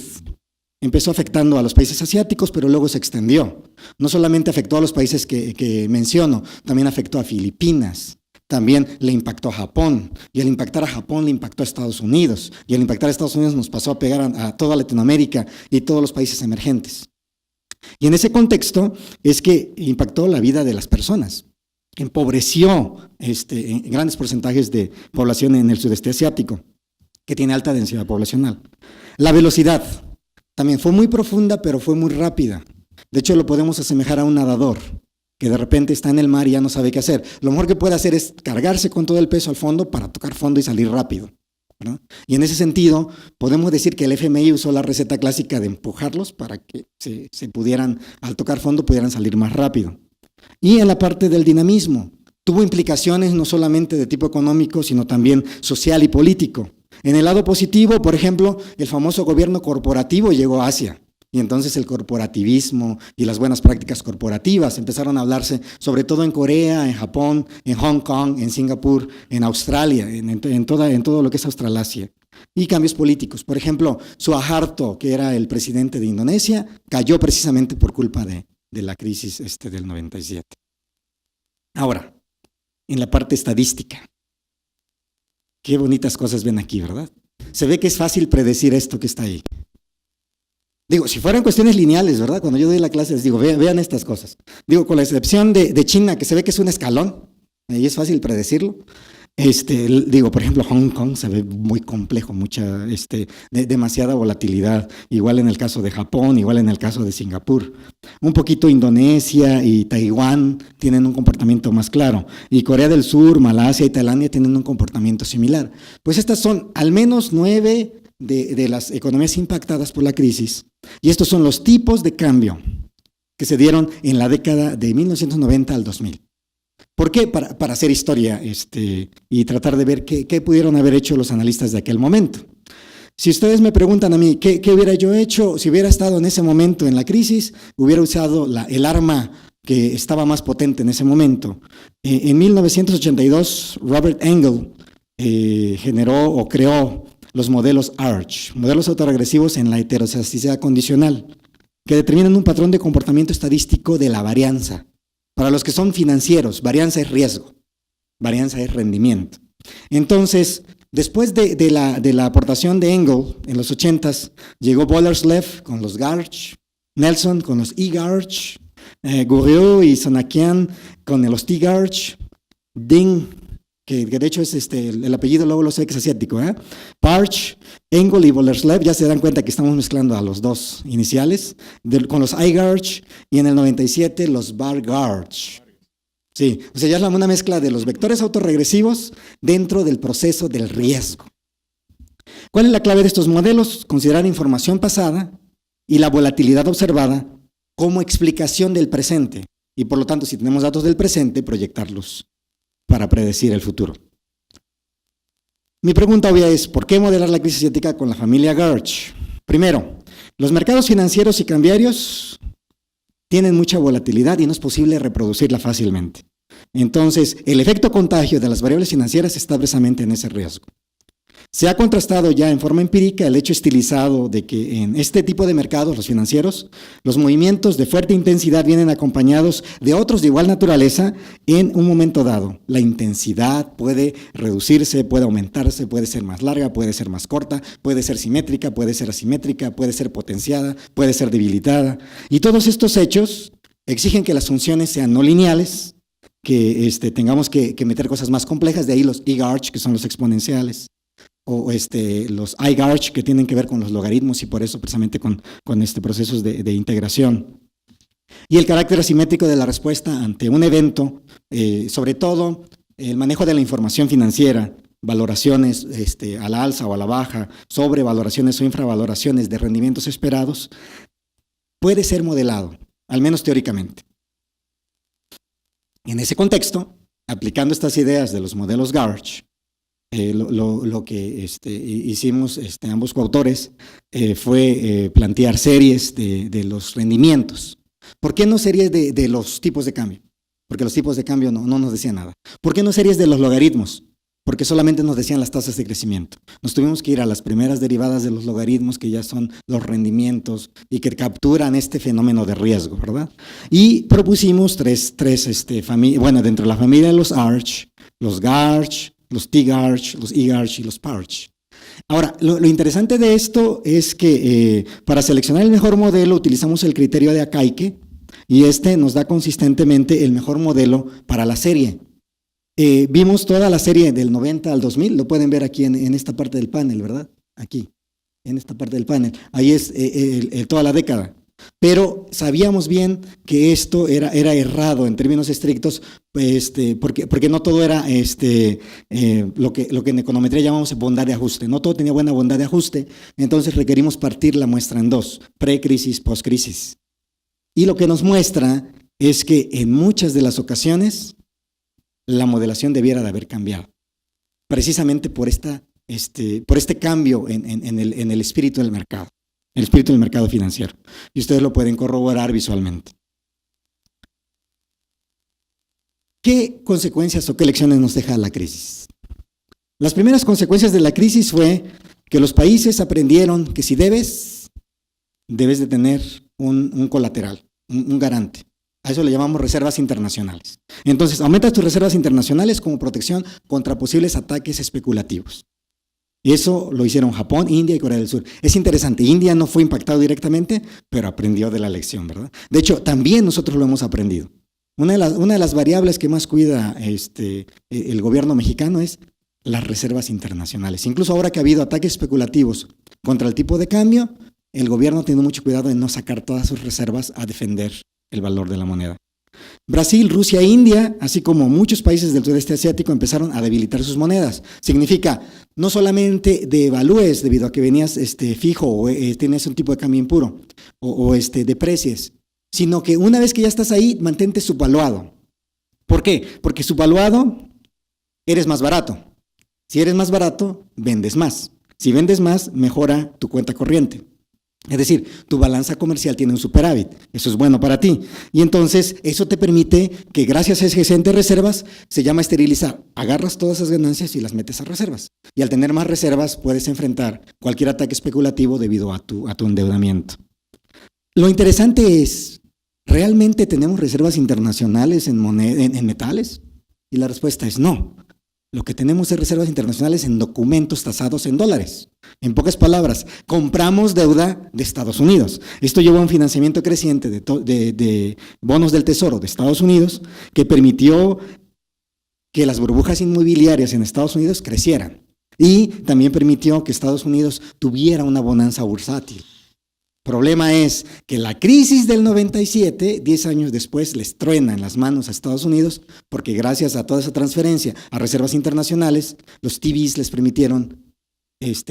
Empezó afectando a los países asiáticos, pero luego se extendió. No solamente afectó a los países que menciono, también afectó a Filipinas. También le impactó a Japón, y al impactar a Japón le impactó a Estados Unidos, y al impactar a Estados Unidos nos pasó a pegar a toda Latinoamérica y todos los países emergentes. Y en ese contexto es que impactó la vida de las personas, empobreció en grandes porcentajes de población en el sudeste asiático, que tiene alta densidad poblacional. La velocidad también fue muy profunda, pero fue muy rápida. De hecho, lo podemos asemejar a un nadador que de repente está en el mar y ya no sabe qué hacer. Lo mejor que puede hacer es cargarse con todo el peso al fondo para tocar fondo y salir rápido, ¿verdad? Y en ese sentido, podemos decir que el FMI usó la receta clásica de empujarlos para que se pudieran, al tocar fondo, pudieran salir más rápido. Y en la parte del dinamismo, tuvo implicaciones no solamente de tipo económico, sino también social y político. En el lado positivo, por ejemplo, el famoso gobierno corporativo llegó a Asia. Y entonces el corporativismo y las buenas prácticas corporativas empezaron a hablarse, sobre todo en Corea, en Japón, en Hong Kong, en Singapur, en Australia, en todo lo que es Australasia. Y cambios políticos. Por ejemplo, Suharto, que era el presidente de Indonesia, cayó precisamente por culpa de la crisis del 97. Ahora, en la parte estadística. Qué bonitas cosas ven aquí, ¿verdad? Se ve que es fácil predecir esto que está ahí. Digo, si fueran cuestiones lineales, ¿verdad? Cuando yo doy la clase les digo, vean estas cosas. Digo, con la excepción de China, que se ve que es un escalón, ahí es fácil predecirlo. Digo, por ejemplo, Hong Kong se ve muy complejo, demasiada volatilidad, igual en el caso de Japón, igual en el caso de Singapur. Un poquito Indonesia y Taiwán tienen un comportamiento más claro, y Corea del Sur, Malasia y Tailandia tienen un comportamiento similar. Pues estas son al menos 9 de las economías impactadas por la crisis, y estos son los tipos de cambio que se dieron en la década de 1990 al 2000. ¿Por qué? Para hacer historia y tratar de ver qué pudieron haber hecho los analistas de aquel momento. Si ustedes me preguntan a mí, ¿qué hubiera yo hecho si hubiera estado en ese momento en la crisis? Hubiera usado el arma que estaba más potente en ese momento. En 1982, Robert Engel generó o creó los modelos ARCH, modelos autorregresivos en la heterocedasticidad condicional, que determinan un patrón de comportamiento estadístico de la varianza. Para los que son financieros, varianza es riesgo, varianza es rendimiento. Entonces, después de la aportación de Engel en los 80s, llegó Bolerslev con los GARCH, Nelson con los E-GARCH, Guriot y Sonakian con los T-GARCH, Ding, que de hecho es el apellido, luego lo sé que es asiático, Parch, Engel y Bolerslev, ya se dan cuenta que estamos mezclando a los dos iniciales, con los iGARCH, y en el 97 los BAR-GARCH. Sí, o sea, ya es una mezcla de los vectores autorregresivos dentro del proceso del riesgo. ¿Cuál es la clave de estos modelos? Considerar información pasada y la volatilidad observada como explicación del presente, y por lo tanto, si tenemos datos del presente, proyectarlos para predecir el futuro. Mi pregunta obvia es, ¿por qué modelar la crisis asiática con la familia GARCH? Primero, los mercados financieros y cambiarios tienen mucha volatilidad y no es posible reproducirla fácilmente. Entonces, el efecto contagio de las variables financieras está precisamente en ese riesgo. Se ha contrastado ya en forma empírica el hecho estilizado de que en este tipo de mercados, los financieros, los movimientos de fuerte intensidad vienen acompañados de otros de igual naturaleza en un momento dado. La intensidad puede reducirse, puede aumentarse, puede ser más larga, puede ser más corta, puede ser simétrica, puede ser asimétrica, puede ser potenciada, puede ser debilitada. Y todos estos hechos exigen que las funciones sean no lineales, que tengamos que meter cosas más complejas, de ahí los E-GARCH, que son los exponenciales, o los iGARCH, que tienen que ver con los logaritmos y por eso precisamente con procesos de integración. Y el carácter asimétrico de la respuesta ante un evento, sobre todo el manejo de la información financiera, valoraciones a la alza o a la baja, sobrevaloraciones o infravaloraciones de rendimientos esperados, puede ser modelado, al menos teóricamente. En ese contexto, aplicando estas ideas de los modelos GARCH, lo que hicimos ambos coautores fue plantear series de los rendimientos. ¿Por qué no series de los tipos de cambio? Porque los tipos de cambio no nos decían nada. ¿Por qué no series de los logaritmos? Porque solamente nos decían las tasas de crecimiento. Nos tuvimos que ir a las primeras derivadas de los logaritmos, que ya son los rendimientos y que capturan este fenómeno de riesgo, ¿verdad? Y propusimos tres dentro de la familia de los ARCH, los GARCH, los T-GARCH, los E-GARCH y los PARCH. Ahora, lo interesante de esto es que para seleccionar el mejor modelo utilizamos el criterio de Akaike y nos da consistentemente el mejor modelo para la serie. Vimos toda la serie del 90 al 2000, lo pueden ver aquí en esta parte del panel, ¿verdad? Aquí, en esta parte del panel. Ahí es toda la década. Pero sabíamos bien que esto era errado en términos estrictos, porque no todo era lo que en econometría llamamos bondad de ajuste. No todo tenía buena bondad de ajuste, entonces requerimos partir la muestra en dos, precrisis, postcrisis. Y lo que nos muestra es que en muchas de las ocasiones la modelación debiera de haber cambiado, precisamente por este cambio en el espíritu del mercado. El espíritu del mercado financiero. Y ustedes lo pueden corroborar visualmente. ¿Qué consecuencias o qué lecciones nos deja la crisis? Las primeras consecuencias de la crisis fue que los países aprendieron que si debes de tener un colateral, un garante. A eso le llamamos reservas internacionales. Entonces, aumentas tus reservas internacionales como protección contra posibles ataques especulativos. Y eso lo hicieron Japón, India y Corea del Sur. Es interesante, India no fue impactado directamente, pero aprendió de la lección, ¿verdad? De hecho, también nosotros lo hemos aprendido. Una de las variables que más cuida el gobierno mexicano es las reservas internacionales. Incluso ahora que ha habido ataques especulativos contra el tipo de cambio, el gobierno tiene mucho cuidado en no sacar todas sus reservas a defender el valor de la moneda. Brasil, Rusia e India, así como muchos países del sudeste asiático, empezaron a debilitar sus monedas. Significa, no solamente devalúes debido a que venías fijo o tienes un tipo de cambio impuro o deprecies, sino que una vez que ya estás ahí, mantente subvaluado. ¿Por qué? Porque subvaluado eres más barato. Si eres más barato, vendes más. Si vendes más, mejora tu cuenta corriente. Es decir, tu balanza comercial tiene un superávit. Eso es bueno para ti. Y entonces eso te permite que gracias a ese excedente de reservas se llama esterilizar. Agarras todas esas ganancias y las metes a reservas. Y al tener más reservas puedes enfrentar cualquier ataque especulativo debido a tu endeudamiento. Lo interesante es, ¿realmente tenemos reservas internacionales en metales? Y la respuesta es no. Lo que tenemos es reservas internacionales en documentos tasados en dólares. En pocas palabras, compramos deuda de Estados Unidos. Esto llevó a un financiamiento creciente de bonos del Tesoro de Estados Unidos que permitió que las burbujas inmobiliarias en Estados Unidos crecieran y también permitió que Estados Unidos tuviera una bonanza bursátil. Problema es que la crisis del 97, 10 años después, les truena en las manos a Estados Unidos porque gracias a toda esa transferencia a reservas internacionales, los TVs les permitieron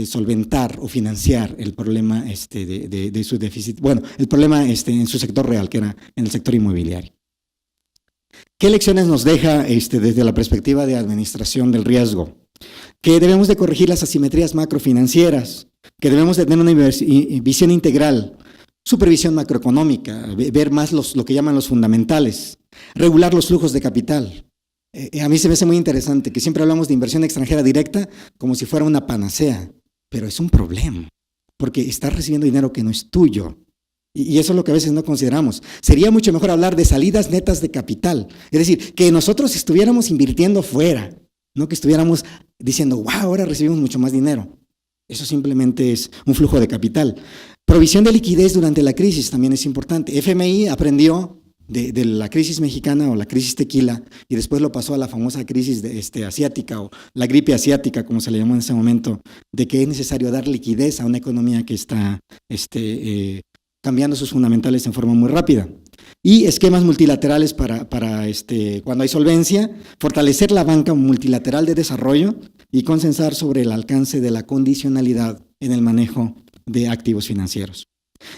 solventar o financiar el problema de su déficit. Bueno, el problema en su sector real, que era en el sector inmobiliario. ¿Qué lecciones nos deja desde la perspectiva de administración del riesgo? Que debemos de corregir las asimetrías macrofinancieras, que debemos de tener una visión integral, supervisión macroeconómica, ver más lo que llaman los fundamentales, regular los flujos de capital. A mí se me hace muy interesante que siempre hablamos de inversión extranjera directa como si fuera una panacea, pero es un problema, porque estás recibiendo dinero que no es tuyo. Y eso es lo que a veces no consideramos. Sería mucho mejor hablar de salidas netas de capital, es decir, que nosotros estuviéramos invirtiendo fuera, no que estuviéramos diciendo, wow, ahora recibimos mucho más dinero. Eso simplemente es un flujo de capital. Provisión de liquidez durante la crisis también es importante. FMI aprendió de la crisis mexicana o la crisis tequila y después lo pasó a la famosa crisis asiática o la gripe asiática, como se le llamó en ese momento, de que es necesario dar liquidez a una economía que está cambiando sus fundamentales en forma muy rápida. Y esquemas multilaterales para cuando hay solvencia, fortalecer la banca multilateral de desarrollo y consensar sobre el alcance de la condicionalidad en el manejo de activos financieros.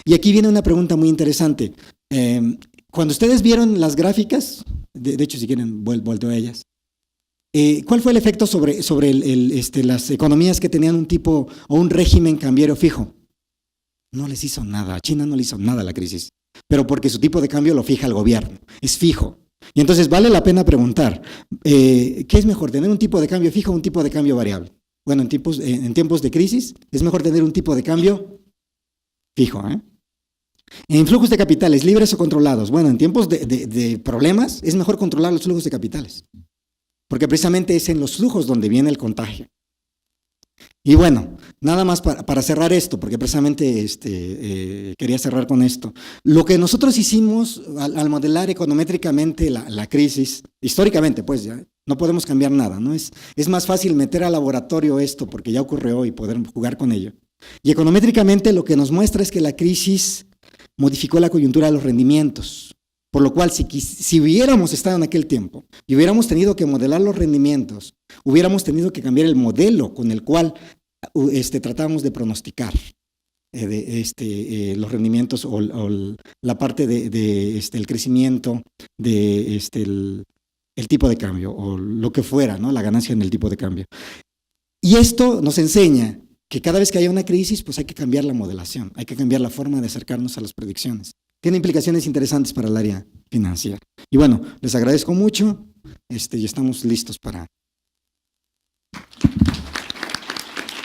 Y aquí viene una pregunta muy interesante. Cuando ustedes vieron las gráficas, de hecho si quieren vuelto a ellas, ¿cuál fue el efecto sobre las economías que tenían un tipo o un régimen cambiario fijo? No les hizo nada, a China no le hizo nada la crisis, pero porque su tipo de cambio lo fija el gobierno, es fijo. Y entonces vale la pena preguntar, ¿qué es mejor, tener un tipo de cambio fijo o un tipo de cambio variable? Bueno, en tiempos de crisis es mejor tener un tipo de cambio fijo. En flujos de capitales, libres o controlados. Bueno, en tiempos de problemas es mejor controlar los flujos de capitales, porque precisamente es en los flujos donde viene el contagio. Y bueno, nada más para cerrar esto, porque precisamente quería cerrar con esto. Lo que nosotros hicimos al modelar econométricamente la crisis, históricamente pues ya, no podemos cambiar nada, ¿no? Es más fácil meter al laboratorio esto, porque ya ocurrió y poder jugar con ello. Y econométricamente lo que nos muestra es que la crisis modificó la coyuntura de los rendimientos, por lo cual si hubiéramos estado en aquel tiempo y hubiéramos tenido que modelar los rendimientos, hubiéramos tenido que cambiar el modelo con el cual tratábamos de pronosticar los rendimientos o la parte del crecimiento el tipo de cambio o lo que fuera, ¿no? La ganancia en el tipo de cambio. Y esto nos enseña que cada vez que haya una crisis, pues hay que cambiar la modelación, hay que cambiar la forma de acercarnos a las predicciones. Tiene implicaciones interesantes para el área financiera. Y bueno, les agradezco mucho y estamos listos para...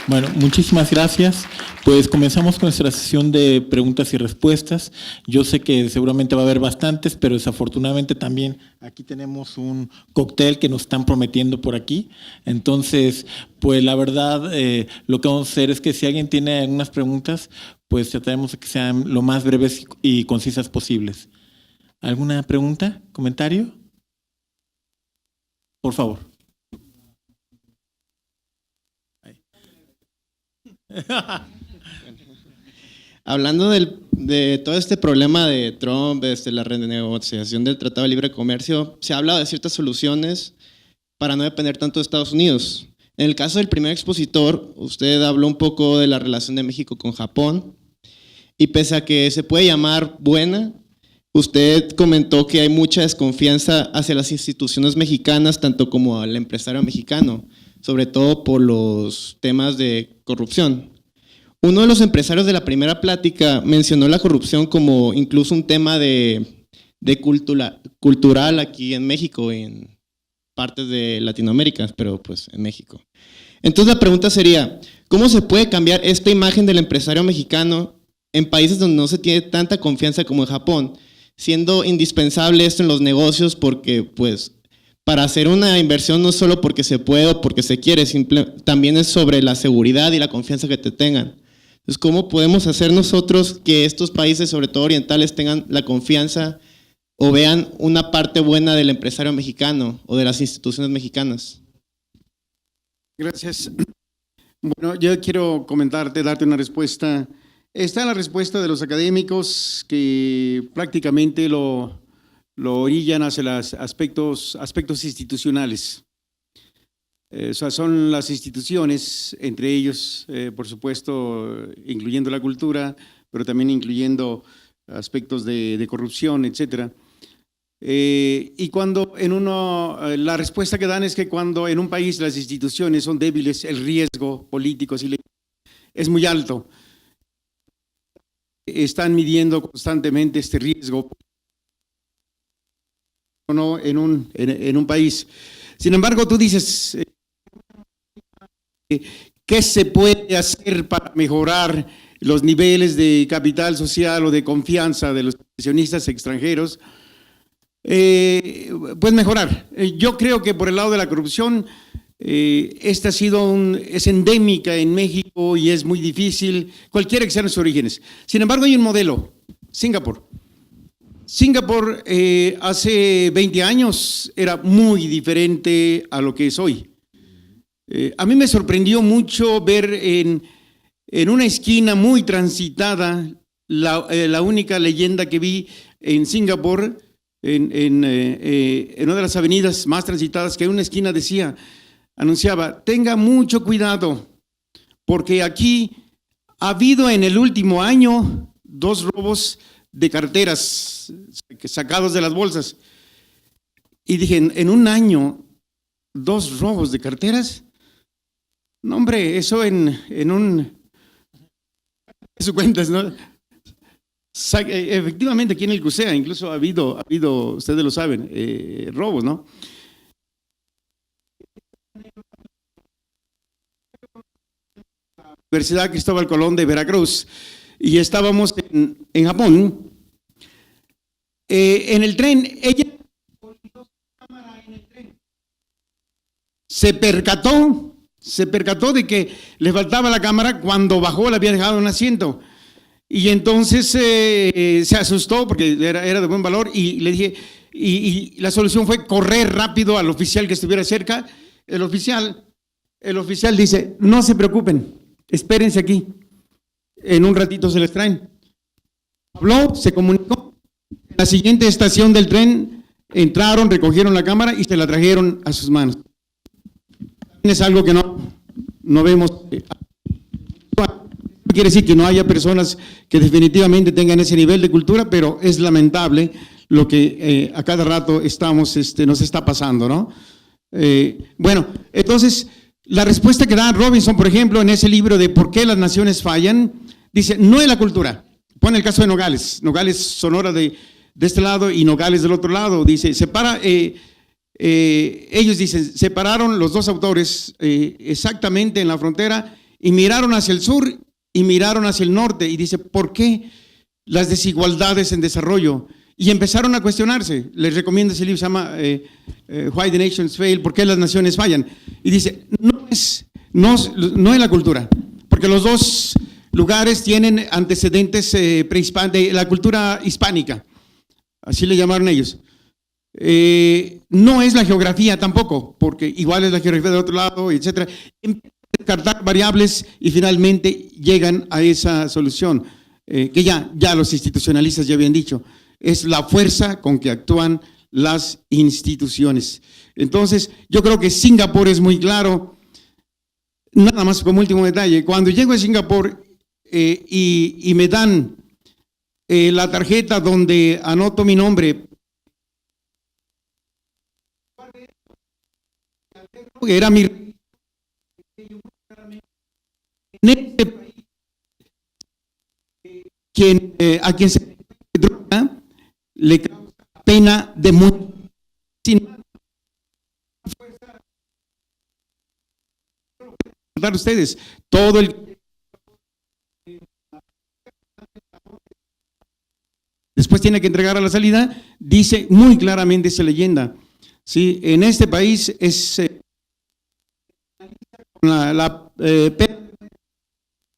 Bueno, muchísimas gracias. Pues comenzamos con nuestra sesión de preguntas y respuestas. Yo sé que seguramente va a haber bastantes, pero desafortunadamente también aquí tenemos un cóctel que nos están prometiendo por aquí. Entonces, pues la verdad, lo que vamos a hacer es que si alguien tiene algunas preguntas, pues trataremos de que sean lo más breves y concisas posibles. ¿Alguna pregunta? ¿Comentario? Por favor. Hablando de todo este problema de Trump, la renegociación del Tratado de Libre Comercio, se ha hablado de ciertas soluciones para no depender tanto de Estados Unidos. En el caso del primer expositor, usted habló un poco de la relación de México con Japón, y pese a que se puede llamar buena, usted comentó que hay mucha desconfianza hacia las instituciones mexicanas, tanto como al empresario mexicano, sobre todo por los temas de corrupción. Uno de los empresarios de la primera plática mencionó la corrupción como incluso un tema de cultural aquí en México, en partes de Latinoamérica, pero pues en México. Entonces la pregunta sería, ¿cómo se puede cambiar esta imagen del empresario mexicano en países donde no se tiene tanta confianza como en Japón, siendo indispensable esto en los negocios? Porque pues para hacer una inversión no es solo porque se puede o porque se quiere, también es sobre la seguridad y la confianza que te tengan. Entonces, ¿cómo podemos hacer nosotros que estos países, sobre todo orientales, tengan la confianza o vean una parte buena del empresario mexicano o de las instituciones mexicanas? Gracias. Bueno, yo quiero darte una respuesta. Está la respuesta de los académicos que prácticamente lo orillan hacia los aspectos institucionales. O sea, son las instituciones, entre ellos, por supuesto, incluyendo la cultura, pero también incluyendo aspectos de corrupción, etcétera. Y cuando la respuesta que dan es que cuando en un país las instituciones son débiles, el riesgo político es muy alto. Están midiendo constantemente este riesgo en un país. Sin embargo, tú dices, ¿qué se puede hacer para mejorar los niveles de capital social o de confianza de los inversionistas extranjeros? Pues mejorar. Yo creo que por el lado de la corrupción, esta es endémica en México y es muy difícil, cualquiera que sean sus orígenes. Sin embargo, hay un modelo, Singapur. Singapur hace 20 años era muy diferente a lo que es hoy. A mí me sorprendió mucho ver en una esquina muy transitada la única leyenda que vi en Singapur, en una de las avenidas más transitadas, que en una esquina anunciaba, tenga mucho cuidado, porque aquí ha habido en el último año 2 robos de carteras sacados de las bolsas. Y dije, ¿en un año 2 robos de carteras? No, hombre, eso en sus cuentas, ¿no? Efectivamente, aquí en el CUSEA incluso ha habido, ustedes lo saben, robos, ¿no? Universidad Cristóbal Colón de Veracruz, y estábamos en Japón. En el tren, ella se percató de que le faltaba la cámara. Cuando bajó, le había dejado un asiento. Y entonces se asustó porque era de buen valor, y le dije, y la solución fue correr rápido al oficial que estuviera cerca. El oficial dice, no se preocupen, espérense aquí, en un ratito se les traen. Habló, se comunicó, en la siguiente estación del tren entraron, recogieron la cámara y se la trajeron a sus manos. Es algo que no vemos. No quiere decir que no haya personas que definitivamente tengan ese nivel de cultura, pero es lamentable lo que a cada rato nos está pasando, ¿no? Bueno, entonces, la respuesta que da Robinson, por ejemplo, en ese libro de ¿Por qué las naciones fallan? Dice, no es la cultura. Pone el caso de Nogales, Sonora de este lado y Nogales del otro lado. Dice, ellos dicen, separaron los 2 autores exactamente en la frontera, y miraron hacia el sur y miraron hacia el norte y dice, ¿por qué las desigualdades en desarrollo? Y empezaron a cuestionarse. Les recomiendo ese libro, se llama Why the Nations Fail, ¿por qué las naciones fallan? Y dice, no es la cultura, porque los dos lugares tienen antecedentes de la cultura hispánica, así le llamaron ellos. No es la geografía tampoco, porque igual es la geografía del otro lado, etcétera. Empiezan a descartar variables y finalmente llegan a esa solución que ya los institucionalistas ya habían dicho. Es la fuerza con que actúan las instituciones. Entonces, yo creo que Singapur es muy claro. Nada más como último detalle, cuando llego a Singapur y me dan la tarjeta donde anoto mi nombre, que era mi... En este país, a quien se droga, le causa pena de muerte. Ustedes, todo el... Después tiene que entregar a la salida, dice muy claramente esa leyenda. ¿Sí? En este país es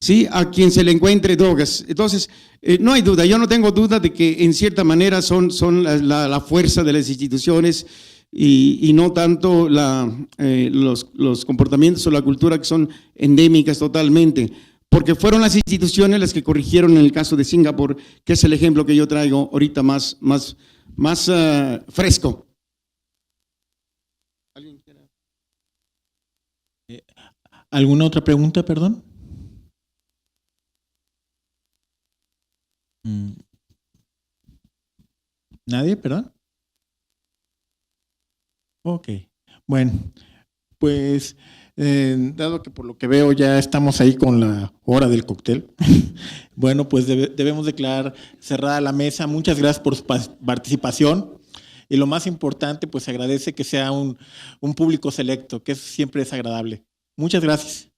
¿sí? A quien se le encuentre drogas. Entonces, no hay duda, yo no tengo duda de que en cierta manera son la fuerza de las instituciones y no tanto los comportamientos o la cultura que son endémicas totalmente, porque fueron las instituciones las que corrigieron en el caso de Singapur, que es el ejemplo que yo traigo ahorita más fresco. ¿Alguna otra pregunta, perdón? ¿Nadie, perdón? Ok, bueno, pues dado que por lo que veo ya estamos ahí con la hora del cóctel, bueno, pues debemos declarar cerrada la mesa. Muchas gracias por su participación y lo más importante, pues se agradece que sea un público selecto, que eso siempre es agradable. Muchas gracias.